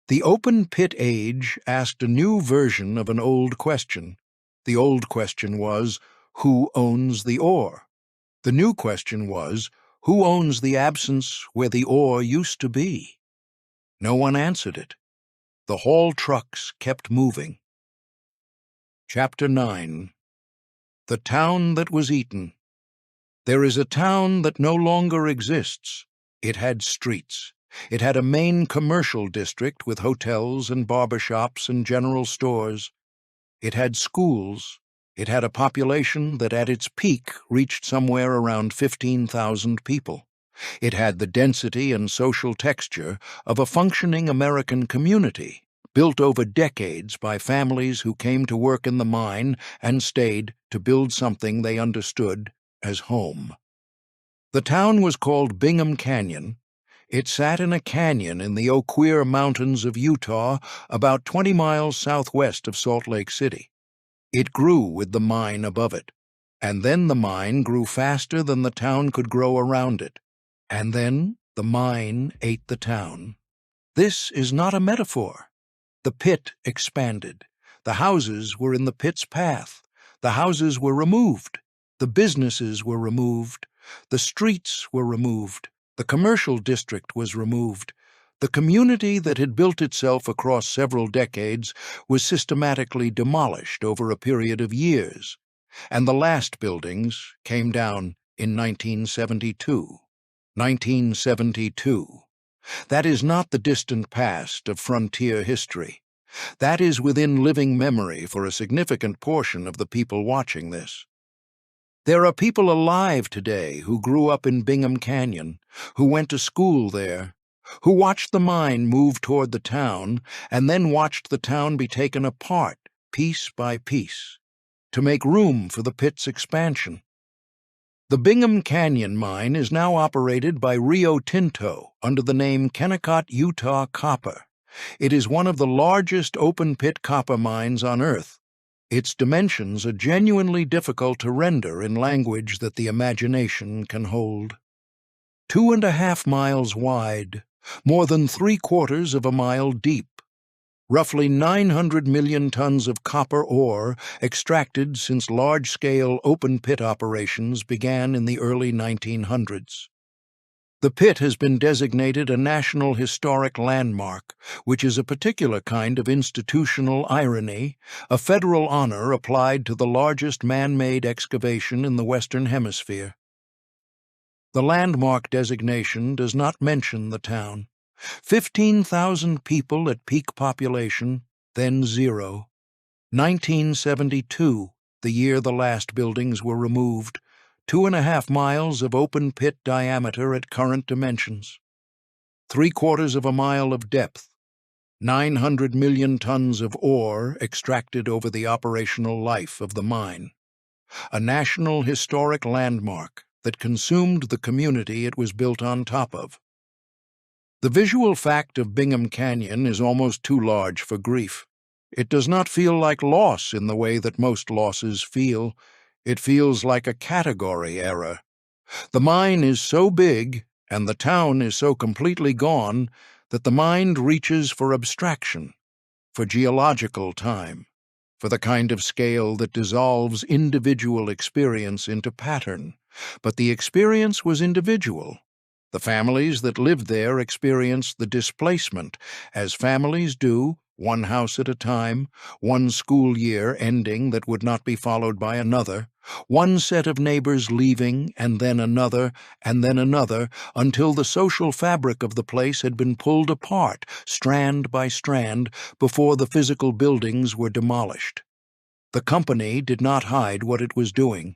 [SPEAKER 1] The open-pit age asked a new version of an old question. The old question was, who owns the ore? The new question was, who owns the absence where the ore used to be? No one answered it. The haul trucks kept moving. Chapter 9. The Town That Was Eaten. There is a town that no longer exists. It had streets. It had a main commercial district with hotels and barbershops and general stores. It had schools. It had a population that at its peak reached somewhere around 15,000 people. It had the density and social texture of a functioning American community, built over decades by families who came to work in the mine and stayed to build something they understood as home. The town was called Bingham Canyon. It sat in a canyon in the Oquirrh Mountains of Utah, about 20 miles southwest of Salt Lake City. It grew with the mine above it, and then the mine grew faster than the town could grow around it, and then the mine ate the town. This is not a metaphor. The pit expanded. The houses were in the pit's path. The houses were removed. The businesses were removed. The streets were removed. The commercial district was removed. The community that had built itself across several decades was systematically demolished over a period of years, and the last buildings came down in 1972. 1972. That is not the distant past of frontier history. That is within living memory for a significant portion of the people watching this. There are people alive today who grew up in Bingham Canyon, who went to school there, who watched the mine move toward the town and then watched the town be taken apart, piece by piece, to make room for the pit's expansion. The Bingham Canyon mine is now operated by Rio Tinto under the name Kennecott Utah Copper. It is one of the largest open-pit copper mines on Earth. Its dimensions are genuinely difficult to render in language that the imagination can hold. 2.5 miles wide, more than 3/4 of a mile deep. Roughly 900 million tons of copper ore extracted since large-scale open-pit operations began in the early 1900s. The pit has been designated a National Historic Landmark, which is a particular kind of institutional irony, a federal honor applied to the largest man-made excavation in the Western Hemisphere. The landmark designation does not mention the town. 15,000 people at peak population, then zero. 1972, the year the last buildings were removed. 2.5 miles of open pit diameter at current dimensions. 3/4 of a mile of depth. 900 million tons of ore extracted over the operational life of the mine. A National Historic Landmark that consumed the community it was built on top of. The visual fact of Bingham Canyon is almost too large for grief. It does not feel like loss in the way that most losses feel. It feels like a category error. The mine is so big, and the town is so completely gone, that the mind reaches for abstraction, for geological time, for the kind of scale that dissolves individual experience into pattern. But the experience was individual. The families that lived there experienced the displacement, as families do, one house at a time, one school year ending that would not be followed by another, one set of neighbors leaving, and then another, until the social fabric of the place had been pulled apart, strand by strand, before the physical buildings were demolished. The company did not hide what it was doing.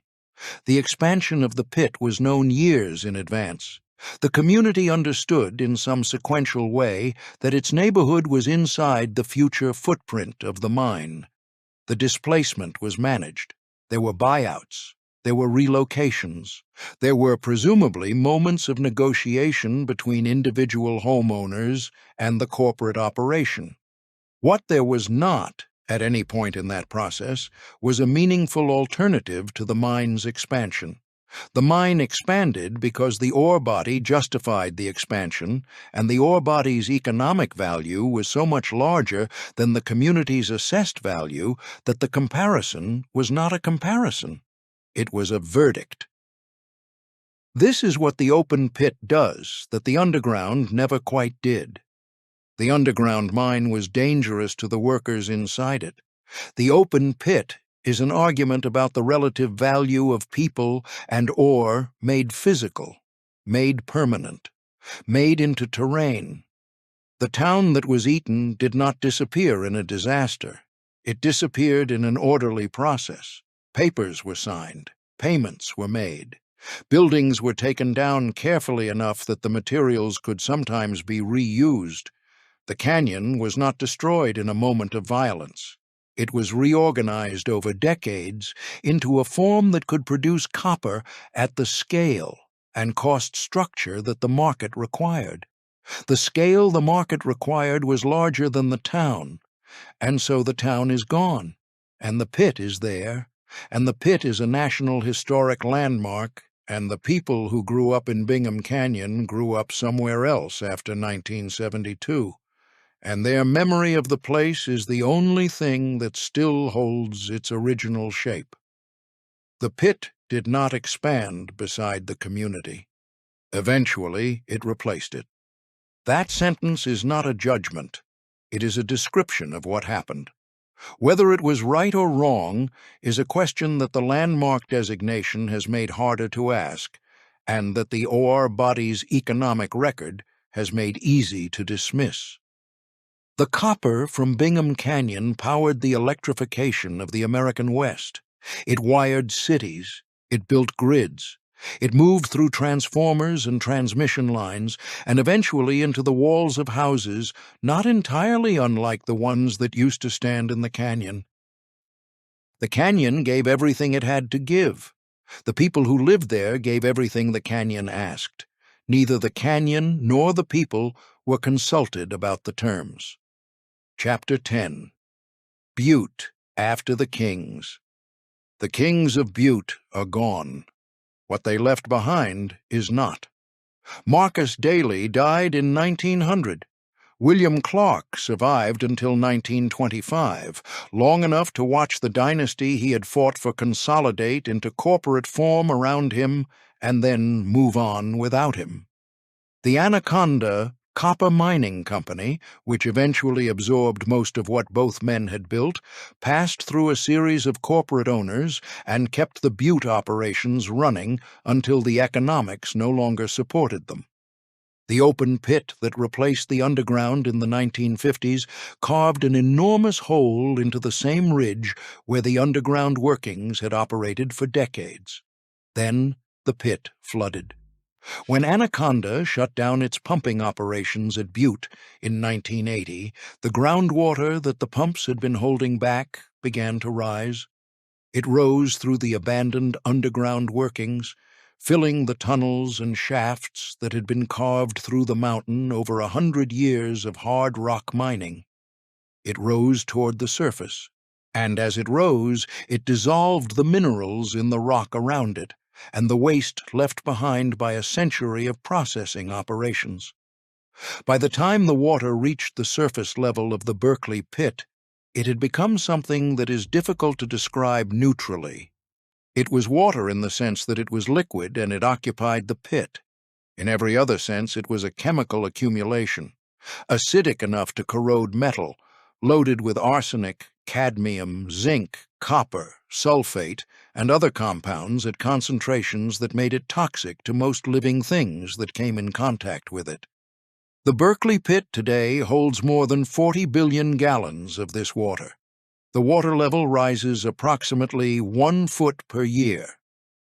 [SPEAKER 1] The expansion of the pit was known years in advance. The community understood, in some sequential way, that its neighborhood was inside the future footprint of the mine. The displacement was managed. There were buyouts. There were relocations. There were presumably moments of negotiation between individual homeowners and the corporate operation. What there was not, at any point in that process, was a meaningful alternative to the mine's expansion. The mine expanded because the ore body justified the expansion, and the ore body's economic value was so much larger than the community's assessed value that the comparison was not a comparison. It was a verdict. This is what the open pit does that the underground never quite did. The underground mine was dangerous to the workers inside it. The open pit is an argument about the relative value of people and ore made physical, made permanent, made into terrain. The town that was eaten did not disappear in a disaster. It disappeared in an orderly process. Papers were signed. Payments were made. Buildings were taken down carefully enough that the materials could sometimes be reused. The canyon was not destroyed in a moment of violence. It was reorganized over decades into a form that could produce copper at the scale and cost structure that the market required. The scale the market required was larger than the town, and so the town is gone, and the pit is there, and the pit is a National Historic Landmark, and the people who grew up in Bingham Canyon grew up somewhere else after 1972. And their memory of the place is the only thing that still holds its original shape. The pit did not expand beside the community. Eventually, it replaced it. That sentence is not a judgment. It is a description of what happened. Whether it was right or wrong is a question that the landmark designation has made harder to ask, and that the ore body's economic record has made easy to dismiss. The copper from Bingham Canyon powered the electrification of the American West. It wired cities. It built grids. It moved through transformers and transmission lines, and eventually into the walls of houses not entirely unlike the ones that used to stand in the canyon. The canyon gave everything it had to give. The people who lived there gave everything the canyon asked. Neither the canyon nor the people were consulted about the terms. Chapter 10. Butte after the kings. The kings of Butte are gone. What they left behind is not. Marcus Daly died in 1900. William Clark survived until 1925, long enough to watch the dynasty he had fought for consolidate into corporate form around him and then move on without him. The Anaconda Copper Mining Company, which eventually absorbed most of what both men had built, passed through a series of corporate owners and kept the Butte operations running until the economics no longer supported them. The open pit that replaced the underground in the 1950s carved an enormous hole into the same ridge where the underground workings had operated for decades. Then the pit flooded. When Anaconda shut down its pumping operations at Butte in 1980, the groundwater that the pumps had been holding back began to rise. It rose through the abandoned underground workings, filling the tunnels and shafts that had been carved through the mountain over 100 years of hard rock mining. It rose toward the surface, and as it rose, it dissolved the minerals in the rock around it, and the waste left behind by a century of processing operations. By the time the water reached the surface level of the Berkeley pit, it had become something that is difficult to describe neutrally. It was water in the sense that it was liquid and it occupied the pit. In every other sense, it was a chemical accumulation, acidic enough to corrode metal, loaded with arsenic, cadmium, zinc, copper, sulfate, and other compounds at concentrations that made it toxic to most living things that came in contact with it. The Berkeley pit today holds more than 40 billion gallons of this water. The water level rises approximately 1 foot per year.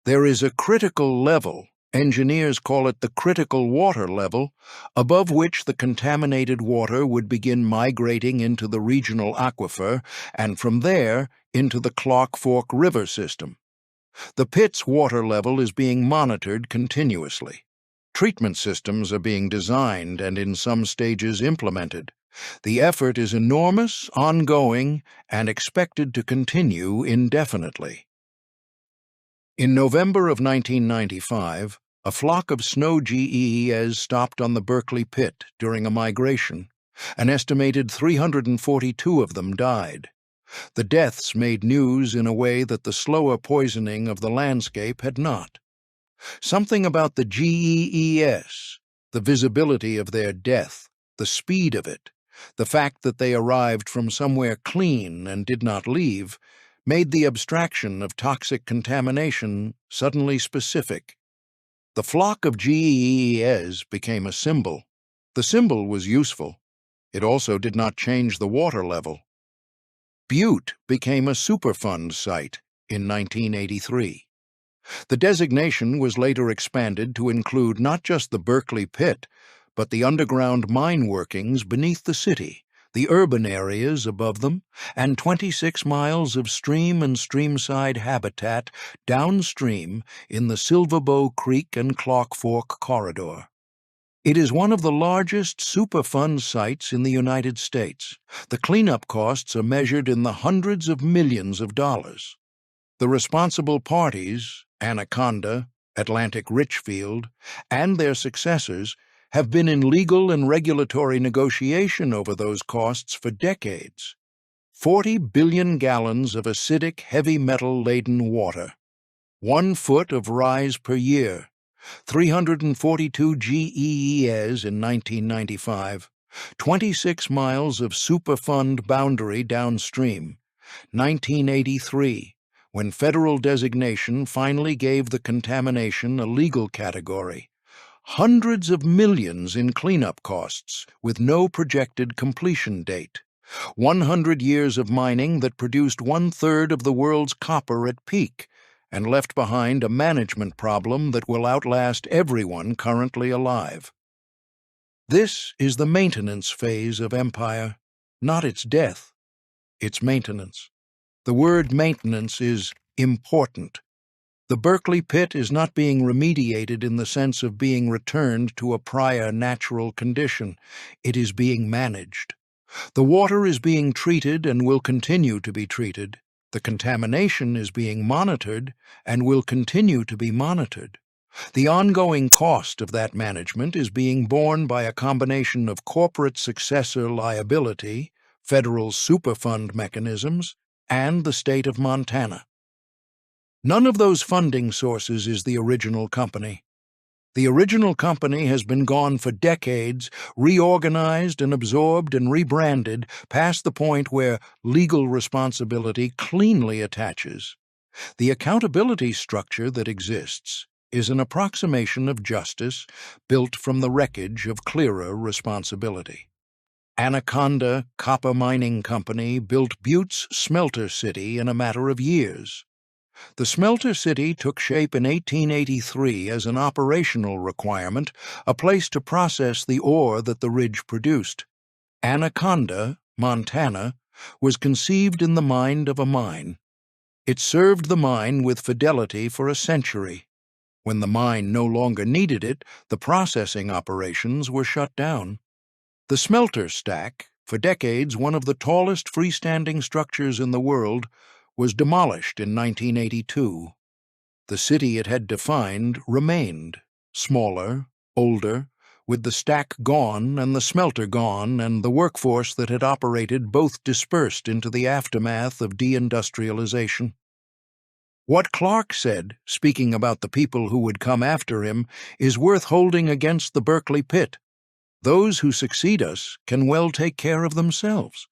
[SPEAKER 1] There is a critical level, engineers call it the critical water level, above which the contaminated water would begin migrating into the regional aquifer and from there into the Clark Fork River system. The pit's water level is being monitored continuously. Treatment systems are being designed and in some stages implemented. The effort is enormous, ongoing, and expected to continue indefinitely. In November of 1995, a flock of snow gees stopped on the Berkeley pit during a migration. An estimated 342 of them died. The deaths made news in a way that the slower poisoning of the landscape had not. Something about the gees, the visibility of their death, the speed of it, the fact that they arrived from somewhere clean and did not leave, made the abstraction of toxic contamination suddenly specific. The flock of gees became a symbol. The symbol was useful. It also did not change the water level. Butte became a Superfund site in 1983. The designation was later expanded to include not just the Berkeley pit, but the underground mine workings beneath the city, the urban areas above them, and 26 miles of stream and streamside habitat downstream in the Silverbow Creek and Clark Fork corridor. It is one of the largest Superfund sites in the United States. The cleanup costs are measured in the hundreds of millions of dollars. The responsible parties, Anaconda, Atlantic Richfield, and their successors, have been in legal and regulatory negotiation over those costs for decades. 40 billion gallons of acidic, heavy metal-laden water, 1 foot of rise per year, 342 gees in 1995, 26 miles of Superfund boundary downstream, 1983, when federal designation finally gave the contamination a legal category. Hundreds of millions in cleanup costs with no projected completion date. 100 years of mining that produced 1/3 of the world's copper at peak and left behind a management problem that will outlast everyone currently alive. This is the maintenance phase of empire, not its death, its maintenance. The word maintenance is important. The Berkeley pit is not being remediated in the sense of being returned to a prior natural condition. It is being managed. The water is being treated and will continue to be treated. The contamination is being monitored and will continue to be monitored. The ongoing cost of that management is being borne by a combination of corporate successor liability, federal Superfund mechanisms, and the state of Montana. None of those funding sources is the original company. The original company has been gone for decades, reorganized and absorbed and rebranded, past the point where legal responsibility cleanly attaches. The accountability structure that exists is an approximation of justice built from the wreckage of clearer responsibility. Anaconda Copper Mining Company built Butte's smelter city in a matter of years. The smelter city took shape in 1883 as an operational requirement, a place to process the ore that the ridge produced. Anaconda, Montana, was conceived in the mind of a mine. It served the mine with fidelity for a century. When the mine no longer needed it, the processing operations were shut down. The smelter stack, for decades one of the tallest freestanding structures in the world, was demolished in 1982. The city it had defined remained, smaller, older, with the stack gone and the smelter gone and the workforce that had operated both dispersed into the aftermath of deindustrialization. What Clark said, speaking about the people who would come after him, is worth holding against the Berkeley pit. Those who succeed us can well take care of themselves.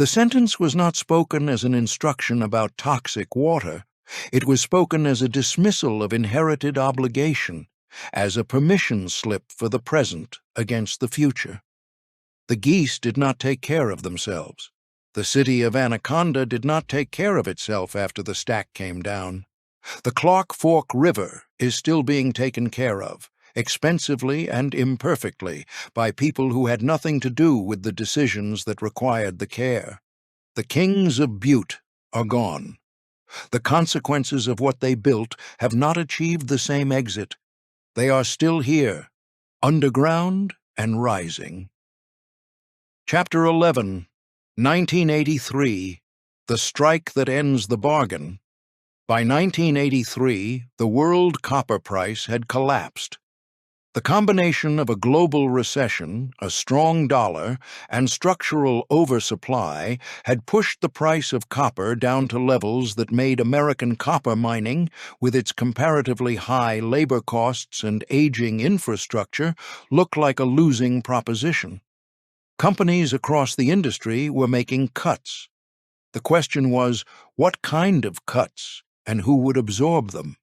[SPEAKER 1] The sentence was not spoken as an instruction about toxic water. It was spoken as a dismissal of inherited obligation, as a permission slip for the present against the future. The geese did not take care of themselves. The city of Anaconda did not take care of itself after the stack came down. The Clark Fork River is still being taken care of, expensively and imperfectly, by people who had nothing to do with the decisions that required the care. The kings of Butte are gone. The consequences of what they built have not achieved the same exit. They are still here, underground and rising. Chapter 11, 1983, The Strike That Ends the Bargain. By 1983, the world copper price had collapsed. The combination of a global recession, a strong dollar, and structural oversupply had pushed the price of copper down to levels that made American copper mining, with its comparatively high labor costs and aging infrastructure, look like a losing proposition. Companies across the industry were making cuts. The question was, what kind of cuts, and who would absorb them?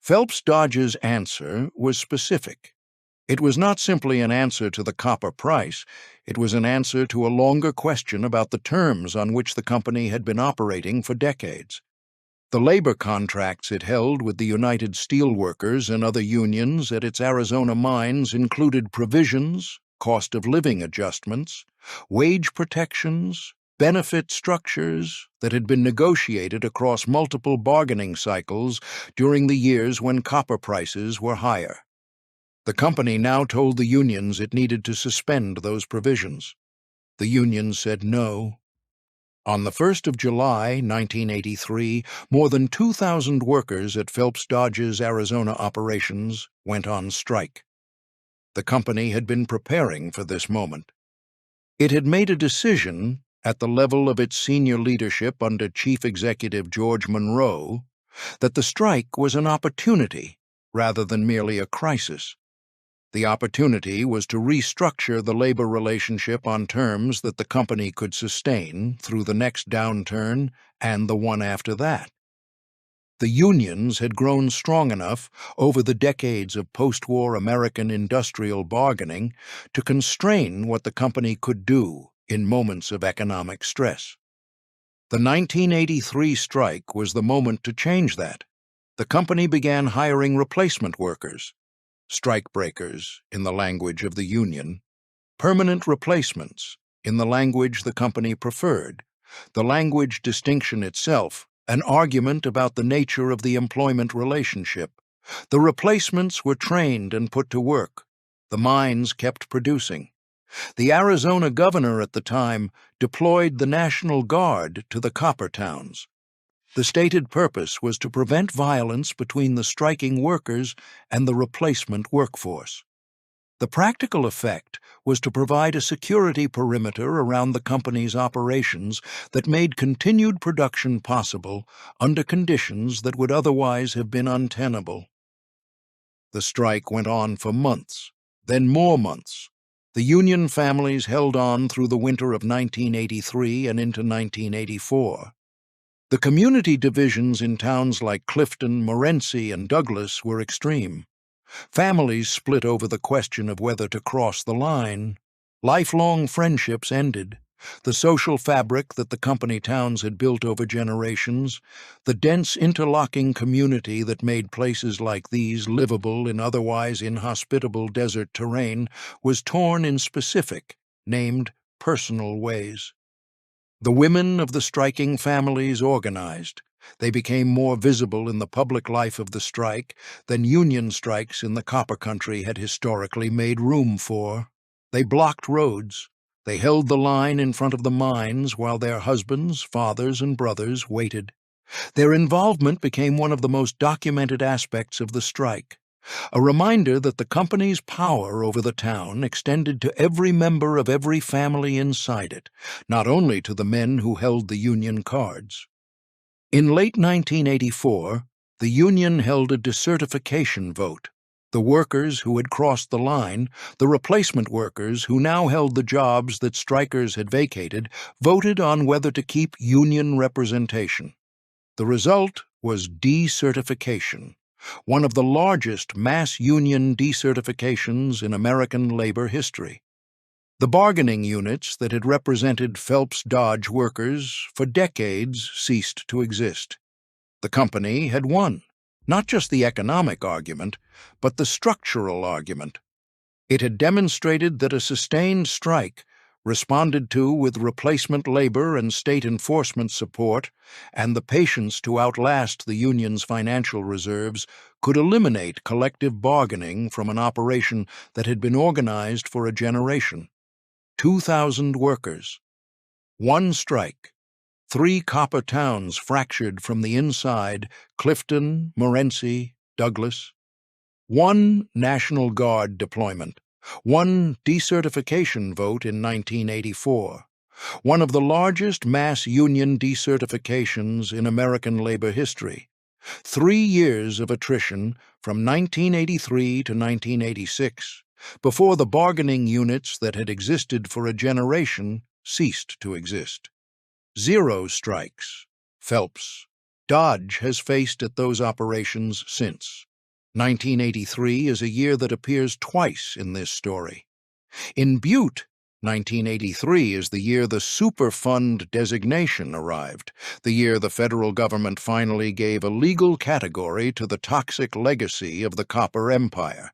[SPEAKER 1] Phelps Dodge's answer was specific. It was not simply an answer to the copper price, it was an answer to a longer question about the terms on which the company had been operating for decades. The labor contracts it held with the United Steelworkers and other unions at its Arizona mines included provisions, cost of living adjustments, wage protections, benefit structures that had been negotiated across multiple bargaining cycles during the years when copper prices were higher. The company now told the unions it needed to suspend those provisions. The unions said no. On the 1st of July, 1983, more than 2,000 workers at Phelps Dodge's Arizona operations went on strike. The company had been preparing for this moment. It had made a decision at the level of its senior leadership under Chief Executive George Monroe, that the strike was an opportunity rather than merely a crisis. The opportunity was to restructure the labor relationship on terms that the company could sustain through the next downturn and the one after that. The unions had grown strong enough over the decades of post-war American industrial bargaining to constrain what the company could do in moments of economic stress. The 1983 strike was the moment to change that. The company began hiring replacement workers, strikebreakers in the language of the union, permanent replacements in the language the company preferred, the language distinction itself, an argument about the nature of the employment relationship. The replacements were trained and put to work. The mines kept producing. The Arizona governor at the time deployed the National Guard to the copper towns. The stated purpose was to prevent violence between the striking workers and the replacement workforce. The practical effect was to provide a security perimeter around the company's operations that made continued production possible under conditions that would otherwise have been untenable. The strike went on for months, then more months. The Union families held on through the winter of 1983 and into 1984. The community divisions in towns like Clifton, Morenci, and Douglas were extreme. Families split over the question of whether to cross the line. Lifelong friendships ended. The social fabric that the company towns had built over generations, the dense interlocking community that made places like these livable in otherwise inhospitable desert terrain, was torn in specific, named personal ways. The women of the striking families organized. They became more visible in the public life of the strike than union strikes in the copper country had historically made room for. They blocked roads. They held the line in front of the mines while their husbands, fathers, and brothers waited. Their involvement became one of the most documented aspects of the strike, a reminder that the company's power over the town extended to every member of every family inside it, not only to the men who held the union cards. In late 1984, the union held a decertification vote. The workers who had crossed the line, the replacement workers who now held the jobs that strikers had vacated, voted on whether to keep union representation. The result was decertification, one of the largest mass union decertifications in American labor history. The bargaining units that had represented Phelps Dodge workers for decades ceased to exist. The company had won, not just the economic argument, but the structural argument. It had demonstrated that a sustained strike, responded to with replacement labor and state enforcement support, and the patience to outlast the union's financial reserves, could eliminate collective bargaining from an operation that had been organized for a generation. 2,000 workers. One strike. 3 copper towns fractured from the inside: Clifton, Morenci, Douglas. 1 National Guard deployment. 1 decertification vote in 1984. One of the largest mass union decertifications in American labor history. 3 years of attrition from 1983 to 1986, before the bargaining units that had existed for a generation ceased to exist. 0 strikes. Phelps. Dodge has faced at those operations since. 1983 is a year that appears twice in this story. In Butte, 1983 is the year the Superfund designation arrived, the year the federal government finally gave a legal category to the toxic legacy of the copper empire.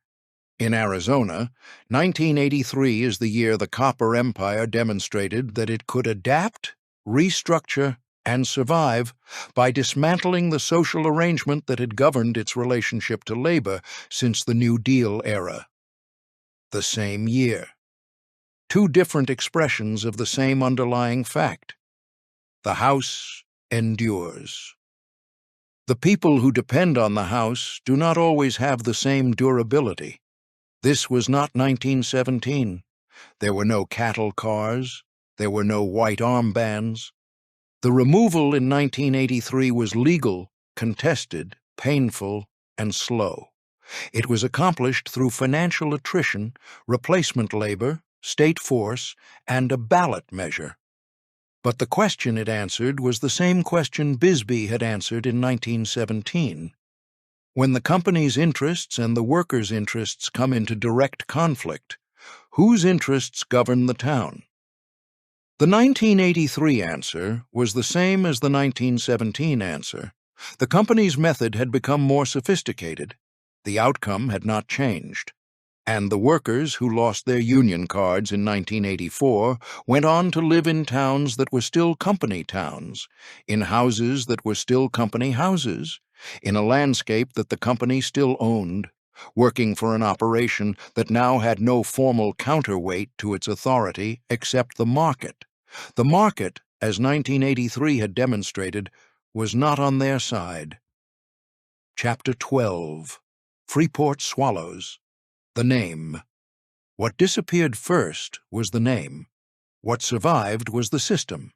[SPEAKER 1] In Arizona, 1983 is the year the copper empire demonstrated that it could adapt, restructure, and survive by dismantling the social arrangement that had governed its relationship to labor since the New Deal era. The same year. 2 different expressions of the same underlying fact. The house endures. The people who depend on the house do not always have the same durability. This was not 1917. There were no cattle cars. There were no white armbands. The removal in 1983 was legal, contested, painful, and slow. It was accomplished through financial attrition, replacement labor, state force, and a ballot measure. But the question it answered was the same question Bisbee had answered in 1917. When the company's interests and the workers' interests come into direct conflict, whose interests govern the town? The 1983 answer was the same as the 1917 answer. The company's method had become more sophisticated. The outcome had not changed. And the workers who lost their union cards in 1984 went on to live in towns that were still company towns, in houses that were still company houses, in a landscape that the company still owned, working for an operation that now had no formal counterweight to its authority except the market. The market, as 1983 had demonstrated, was not on their side. Chapter 12. Freeport Swallows. The name. What disappeared first was the name. What survived was the system.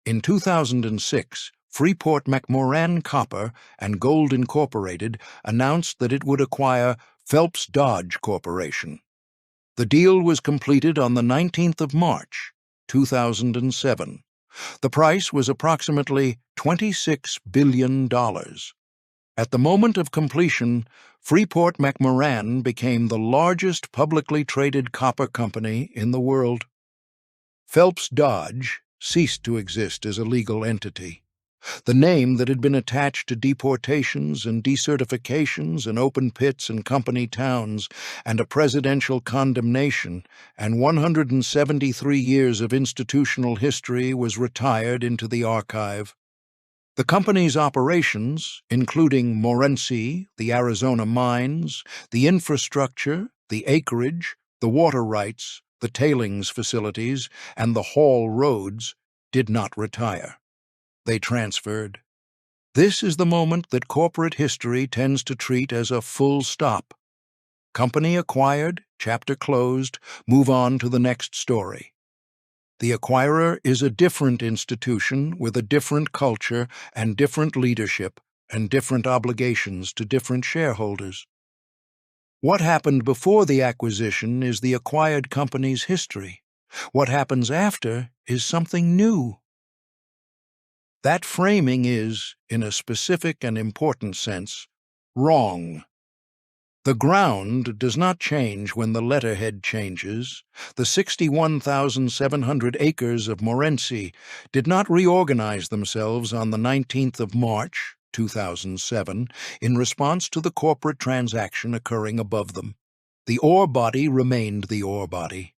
[SPEAKER 1] In 2006, Freeport McMoran Copper and Gold Incorporated announced that it would acquire Phelps Dodge Corporation. The deal was completed on the 19th of March, 2007. The price was approximately $26 billion. At the moment of completion, Freeport-McMoRan became the largest publicly traded copper company in the world. Phelps Dodge ceased to exist as a legal entity. The name that had been attached to deportations and decertifications and open pits and company towns and a presidential condemnation and 173 years of institutional history was retired into the archive. The company's operations, including Morenci, the Arizona mines, the infrastructure, the acreage, the water rights, the tailings facilities, and the haul roads, did not retire. They transferred. This is the moment that corporate history tends to treat as a full stop. Company acquired, chapter closed, move on to the next story. The acquirer is a different institution with a different culture and different leadership and different obligations to different shareholders. What happened before the acquisition is the acquired company's history. What happens after is something new. That framing is, in a specific and important sense, wrong. The ground does not change when the letterhead changes. The 61,700 acres of Morenci did not reorganize themselves on the 19th of March, 2007, in response to the corporate transaction occurring above them. The ore body remained the ore body.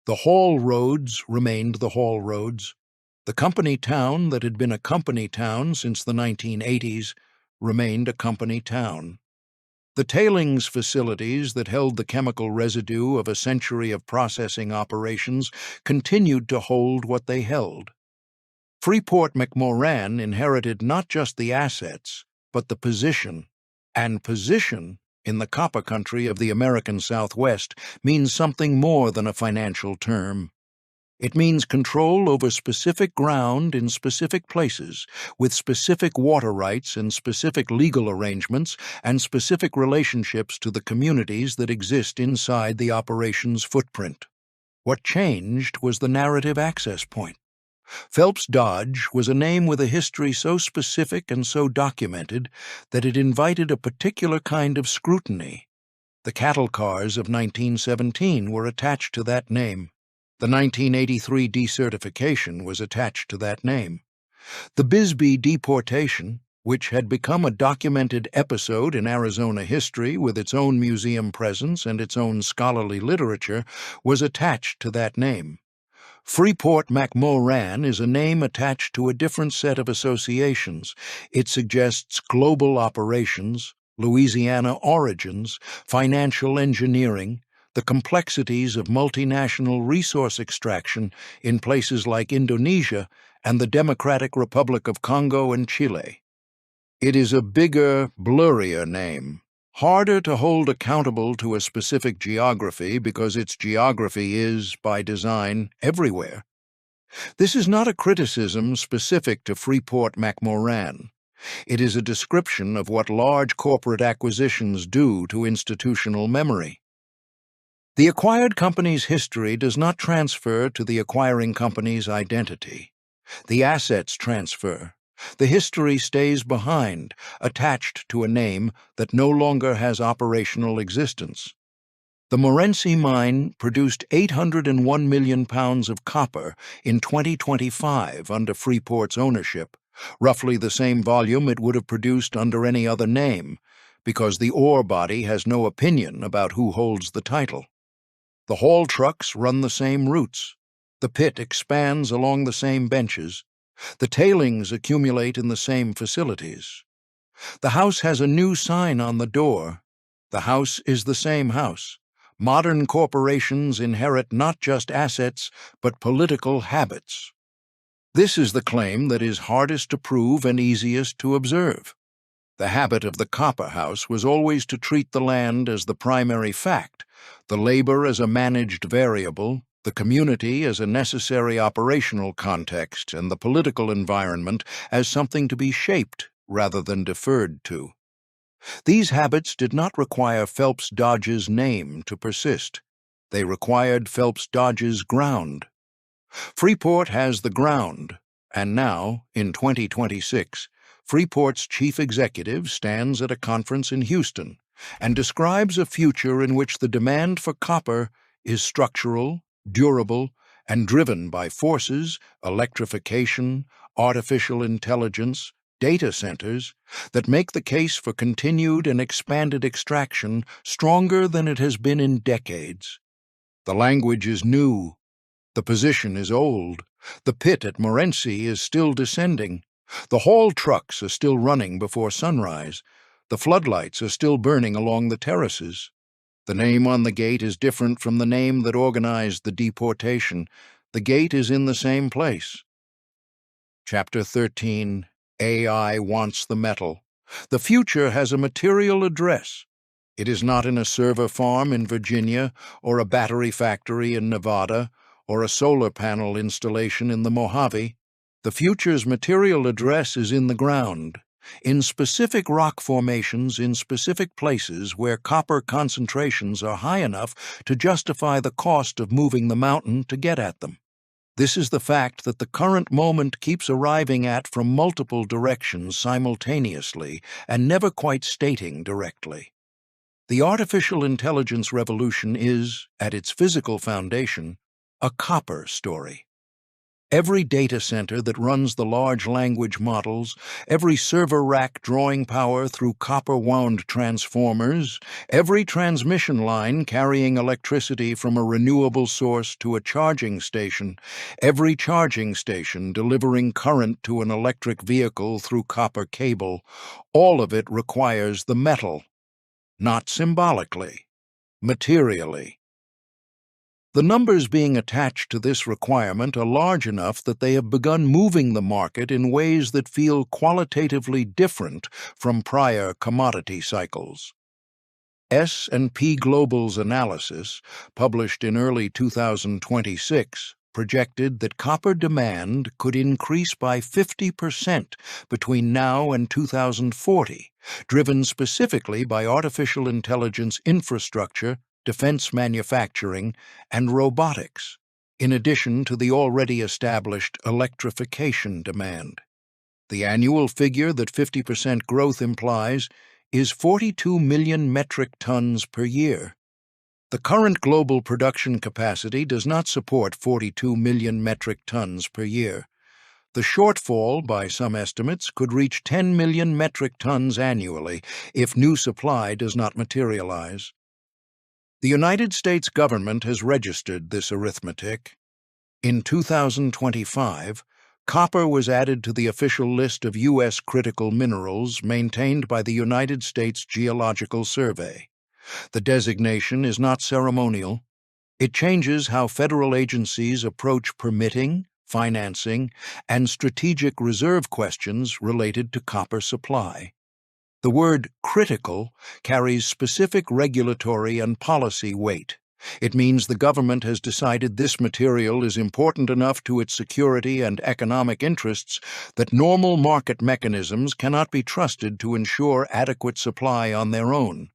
[SPEAKER 1] The haul roads remained the haul roads. The company town that had been a company town since the 1980s remained a company town. The tailings facilities that held the chemical residue of a century of processing operations continued to hold what they held. Freeport-McMoRan inherited not just the assets, but the position. And position, in the copper country of the American Southwest, means something more than a financial term. It means control over specific ground in specific places, with specific water rights and specific legal arrangements and specific relationships to the communities that exist inside the operation's footprint. What changed was the narrative access point. Phelps Dodge was a name with a history so specific and so documented that it invited a particular kind of scrutiny. The cattle cars of 1917 were attached to that name. The 1983 decertification was attached to that name. The Bisbee deportation, which had become a documented episode in Arizona history with its own museum presence and its own scholarly literature, was attached to that name. Freeport-McMoRan is a name attached to a different set of associations. It suggests global operations, Louisiana origins, financial engineering, the complexities of multinational resource extraction in places like Indonesia and the Democratic Republic of Congo and Chile. It is a bigger, blurrier name, harder to hold accountable to a specific geography because its geography is, by design, everywhere. This is not a criticism specific to Freeport-McMoRan. It is a description of what large corporate acquisitions do to institutional memory. The acquired company's history does not transfer to the acquiring company's identity. The assets transfer. The history stays behind, attached to a name that no longer has operational existence. The Morenci mine produced 801 million pounds of copper in 2025 under Freeport's ownership, roughly the same volume it would have produced under any other name, because the ore body has no opinion about who holds the title. The haul trucks run the same routes. The pit expands along the same benches. The tailings accumulate in the same facilities. The house has a new sign on the door. The house is the same house. Modern corporations inherit not just assets, but political habits. This is the claim that is hardest to prove and easiest to observe. The habit of the copper house was always to treat the land as the primary fact, the labor as a managed variable, the community as a necessary operational context, and the political environment as something to be shaped rather than deferred to. These habits did not require Phelps Dodge's name to persist. They required Phelps Dodge's ground. Freeport has the ground, and now, in 2026, Freeport's chief executive stands at a conference in Houston and describes a future in which the demand for copper is structural, durable, and driven by forces, electrification, artificial intelligence, data centers, that make the case for continued and expanded extraction stronger than it has been in decades. The language is new. The position is old. The pit at Morenci is still descending. The haul trucks are still running before sunrise. The floodlights are still burning along the terraces. The name on the gate is different from the name that organized the deportation. The gate is in the same place. Chapter 13. AI Wants the Metal. The future has a material address. It is not in a server farm in Virginia, or a battery factory in Nevada, or a solar panel installation in the Mojave. The future's material address is in the ground, in specific rock formations in specific places where copper concentrations are high enough to justify the cost of moving the mountain to get at them. This is the fact that the current moment keeps arriving at from multiple directions simultaneously and never quite stating directly. The artificial intelligence revolution is, at its physical foundation, a copper story. Every data center that runs the large language models, every server rack drawing power through copper-wound transformers, every transmission line carrying electricity from a renewable source to a charging station, every charging station delivering current to an electric vehicle through copper cable, all of it requires the metal, not symbolically, materially. The numbers being attached to this requirement are large enough that they have begun moving the market in ways that feel qualitatively different from prior commodity cycles. S&P Global's analysis, published in early 2026, projected that copper demand could increase by 50% between now and 2040, driven specifically by artificial intelligence infrastructure, defense manufacturing, and robotics, in addition to the already established electrification demand. The annual figure that 50% growth implies is 42 million metric tons per year. The current global production capacity does not support 42 million metric tons per year. The shortfall, by some estimates, could reach 10 million metric tons annually if new supply does not materialize. The United States government has registered this arithmetic. In 2025, copper was added to the official list of U.S. critical minerals maintained by the United States Geological Survey. The designation is not ceremonial. It changes how federal agencies approach permitting, financing, and strategic reserve questions related to copper supply. The word critical carries specific regulatory and policy weight. It means the government has decided this material is important enough to its security and economic interests that normal market mechanisms cannot be trusted to ensure adequate supply on their own.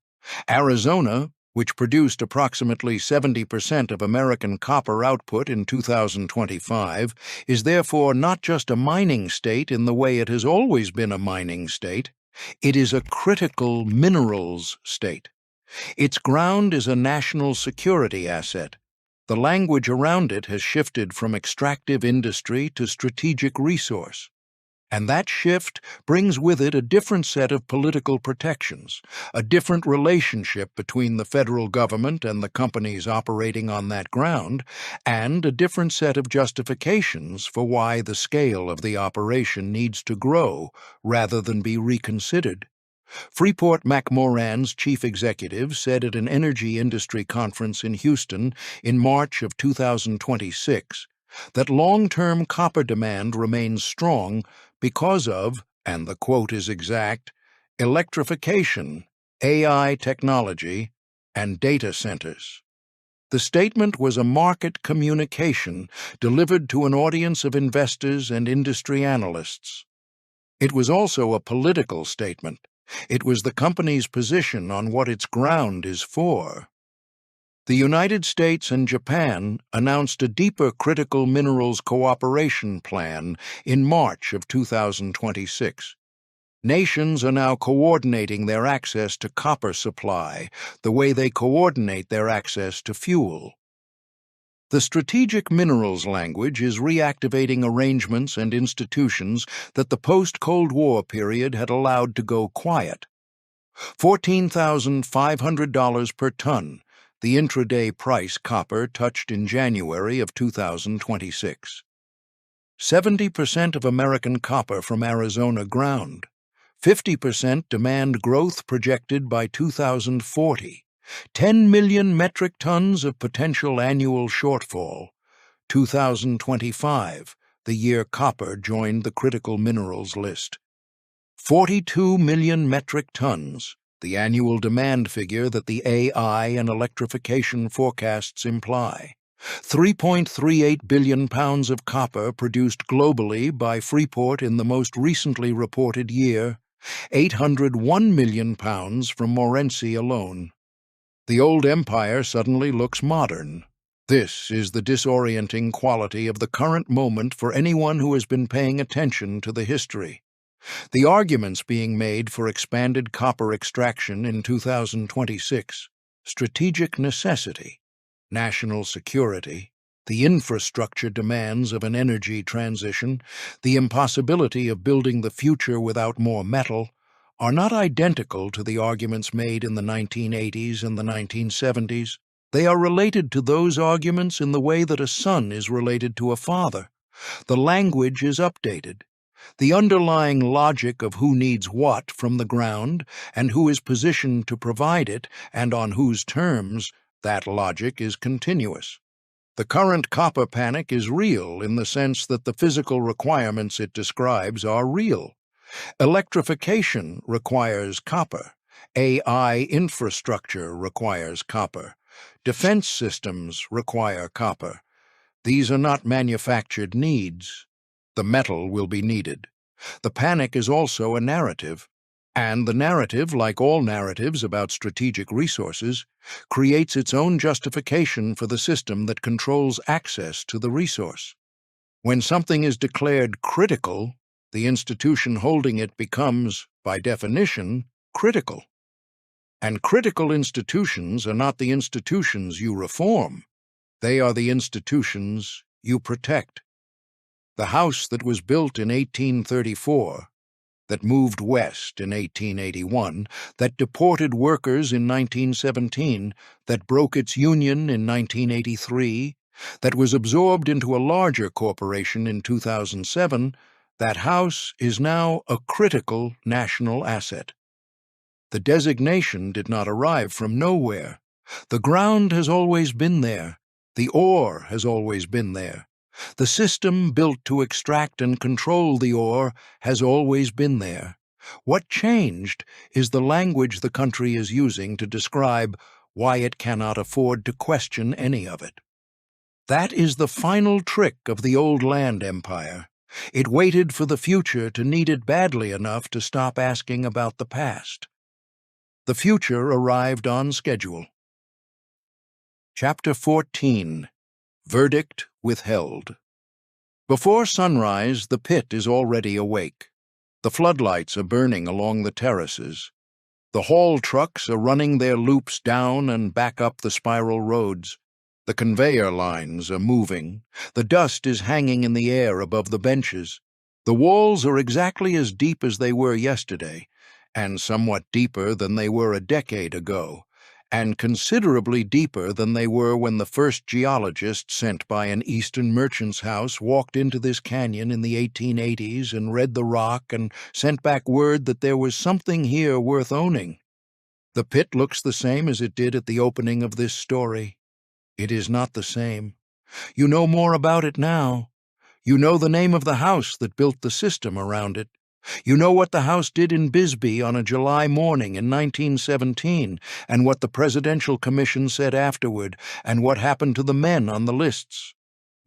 [SPEAKER 1] Arizona, which produced approximately 70% of American copper output in 2025, is therefore not just a mining state in the way it has always been a mining state. It is a critical minerals state. Its ground is a national security asset. The language around it has shifted from extractive industry to strategic resource. And that shift brings with it a different set of political protections, a different relationship between the federal government and the companies operating on that ground, and a different set of justifications for why the scale of the operation needs to grow rather than be reconsidered. Freeport-McMoran's chief executive said at an energy industry conference in Houston in March of 2026 that long-term copper demand remains strong because of, and the quote is exact, electrification, AI technology, and data centers. The statement was a market communication delivered to an audience of investors and industry analysts. It was also a political statement. It was the company's position on what its ground is for. The United States and Japan announced a deeper critical minerals cooperation plan in March of 2026. Nations are now coordinating their access to copper supply the way they coordinate their access to fuel. The strategic minerals language is reactivating arrangements and institutions that the post-Cold War period had allowed to go quiet. $14,500 per ton, the intraday price copper touched in January of 2026. 70% of American copper from Arizona ground. 50% demand growth projected by 2040. 10 million metric tons of potential annual shortfall. 2025, the year copper joined the critical minerals list. 42 million metric tons, the annual demand figure that the AI and electrification forecasts imply. 3.38 billion pounds of copper produced globally by Freeport in the most recently reported year. 801 million pounds from Morenci alone. The old empire suddenly looks modern. This is the disorienting quality of the current moment for anyone who has been paying attention to the history. The arguments being made for expanded copper extraction in 2026, strategic necessity, national security, the infrastructure demands of an energy transition, the impossibility of building the future without more metal, are not identical to the arguments made in the 1980s and the 1970s. They are related to those arguments in the way that a son is related to a father. The language is updated. The underlying logic of who needs what from the ground and who is positioned to provide it and on whose terms, that logic is continuous. The current copper panic is real in the sense that the physical requirements it describes are real. Electrification requires copper. AI infrastructure requires copper. Defense systems require copper. These are not manufactured needs. The metal will be needed. The panic is also a narrative. And the narrative, like all narratives about strategic resources, creates its own justification for the system that controls access to the resource. When something is declared critical, the institution holding it becomes, by definition, critical. And critical institutions are not the institutions you reform. They are the institutions you protect. The house that was built in 1834, that moved west in 1881, that deported workers in 1917, that broke its union in 1983, that was absorbed into a larger corporation in 2007, that house is now a critical national asset. The designation did not arrive from nowhere. The ground has always been there. The ore has always been there. The system built to extract and control the ore has always been there. What changed is the language the country is using to describe why it cannot afford to question any of it. That is the final trick of the old land empire. It waited for the future to need it badly enough to stop asking about the past. The future arrived on schedule. Chapter 14. Verdict Withheld. Before sunrise, the pit is already awake. The floodlights are burning along the terraces. The haul trucks are running their loops down and back up the spiral roads. The conveyor lines are moving. The dust is hanging in the air above the benches. The walls are exactly as deep as they were yesterday, and somewhat deeper than they were a decade ago, and considerably deeper than they were when the first geologist sent by an Eastern merchant's house walked into this canyon in the 1880s and read the rock and sent back word that there was something here worth owning. The pit looks the same as it did at the opening of this story. It is not the same. You know more about it now. You know the name of the house that built the system around it. You know what the house did in Bisbee on a July morning in 1917, and what the Presidential Commission said afterward, and what happened to the men on the lists.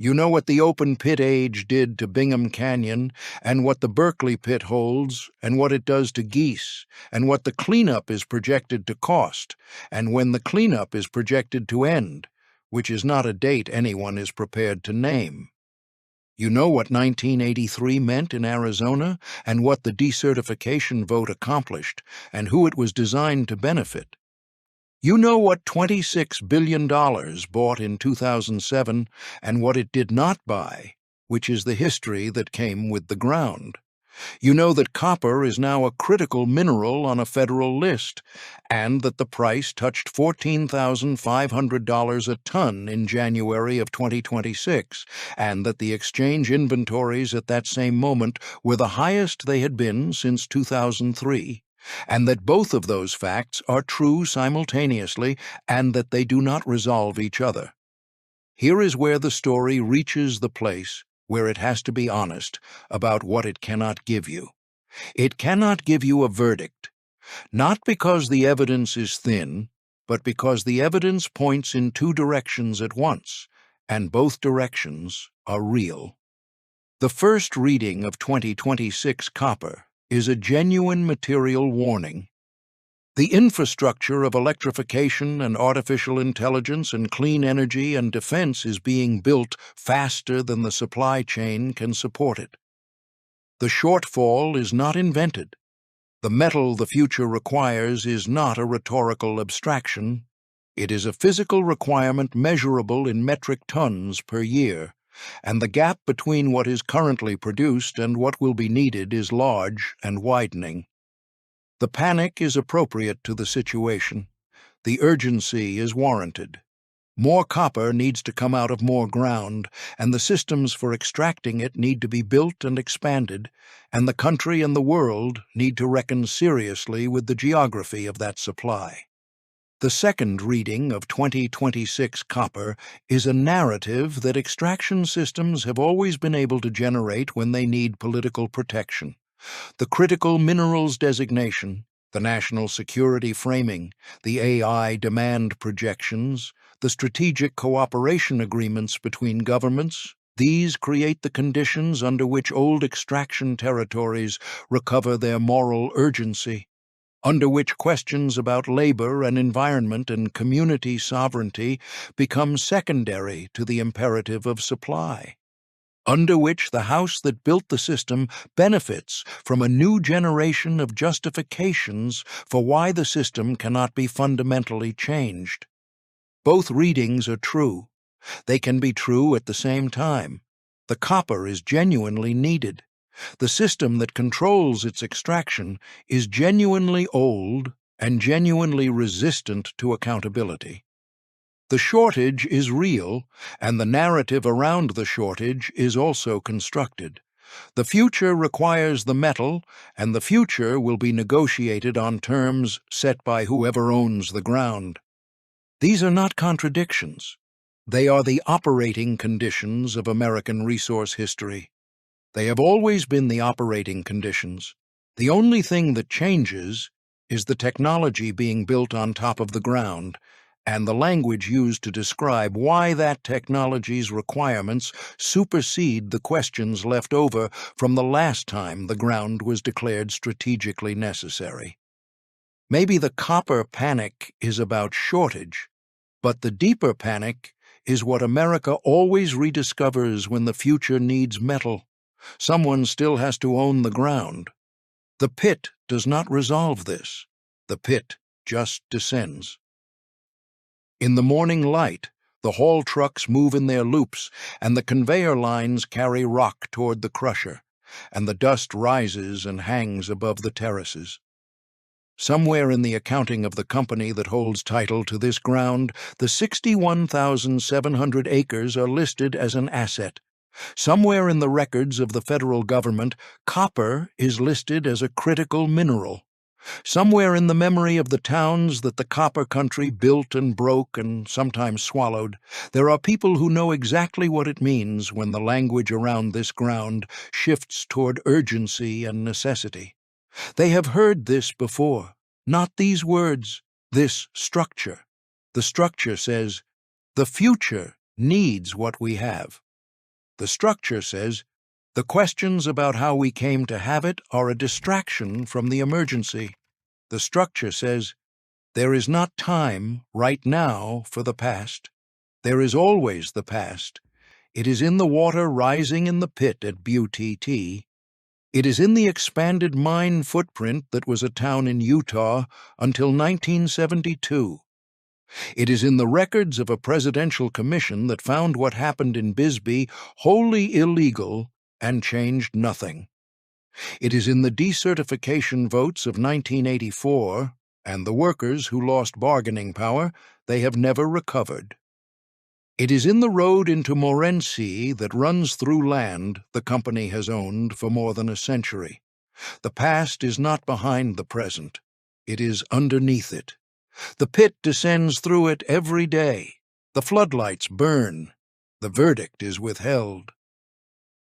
[SPEAKER 1] You know what the open pit age did to Bingham Canyon, and what the Berkeley pit holds, and what it does to geese, and what the cleanup is projected to cost, and when the cleanup is projected to end, which is not a date anyone is prepared to name. You know what 1983 meant in Arizona, and what the decertification vote accomplished, and who it was designed to benefit. You know what $26 billion bought in 2007 and what it did not buy, which is the history that came with the ground. You know that copper is now a critical mineral on a federal list, and that the price touched $14,500 a ton in January of 2026, and that the exchange inventories at that same moment were the highest they had been since 2003. And that both of those facts are true simultaneously, and that they do not resolve each other. Here is where the story reaches the place where it has to be honest about what it cannot give you. It cannot give you a verdict, not because the evidence is thin, but because the evidence points in two directions at once, and both directions are real. The first reading of 2026 copper is a genuine material warning. The infrastructure of electrification and artificial intelligence and clean energy and defense is being built faster than the supply chain can support it. The shortfall is not invented. The metal the future requires is not a rhetorical abstraction. It is a physical requirement measurable in metric tons per year, and the gap between what is currently produced and what will be needed is large and widening. The panic is appropriate to the situation. The urgency is warranted. More copper needs to come out of more ground, and the systems for extracting it need to be built and expanded, and the country and the world need to reckon seriously with the geography of that supply. The second reading of 2026 copper is a narrative that extraction systems have always been able to generate when they need political protection. The critical minerals designation, the national security framing, the AI demand projections, the strategic cooperation agreements between governments, these create the conditions under which old extraction territories recover their moral urgency, under which questions about labor and environment and community sovereignty become secondary to the imperative of supply, under which the house that built the system benefits from a new generation of justifications for why the system cannot be fundamentally changed. Both readings are true. They can be true at the same time. The copper is genuinely needed. The system that controls its extraction is genuinely old and genuinely resistant to accountability. The shortage is real, and the narrative around the shortage is also constructed. The future requires the metal, and the future will be negotiated on terms set by whoever owns the ground. These are not contradictions. They are the operating conditions of American resource history. They have always been the operating conditions. The only thing that changes is the technology being built on top of the ground, and the language used to describe why that technology's requirements supersede the questions left over from the last time the ground was declared strategically necessary. Maybe the copper panic is about shortage, but the deeper panic is what America always rediscovers when the future needs metal. Someone still has to own the ground. The pit does not resolve this. The pit just descends. In the morning light, the haul trucks move in their loops, and the conveyor lines carry rock toward the crusher, and the dust rises and hangs above the terraces. Somewhere in the accounting of the company that holds title to this ground, the 61,700 acres are listed as an asset. Somewhere in the records of the federal government, copper is listed as a critical mineral. Somewhere in the memory of the towns that the copper country built and broke and sometimes swallowed, there are people who know exactly what it means when the language around this ground shifts toward urgency and necessity. They have heard this before, not these words, this structure. The structure says, "The future needs what we have." The structure says, the questions about how we came to have it are a distraction from the emergency. The structure says, there is not time, right now, for the past. There is always the past. It is in the water rising in the pit at Butte. It is in the expanded mine footprint that was a town in Utah until 1972. It is in the records of a presidential commission that found what happened in Bisbee wholly illegal and changed nothing. It is in the decertification votes of 1984 and the workers who lost bargaining power they have never recovered. It is in the road into Morenci that runs through land the company has owned for more than a century. The past is not behind the present. It is underneath it. The pit descends through it every day. The floodlights burn. The verdict is withheld.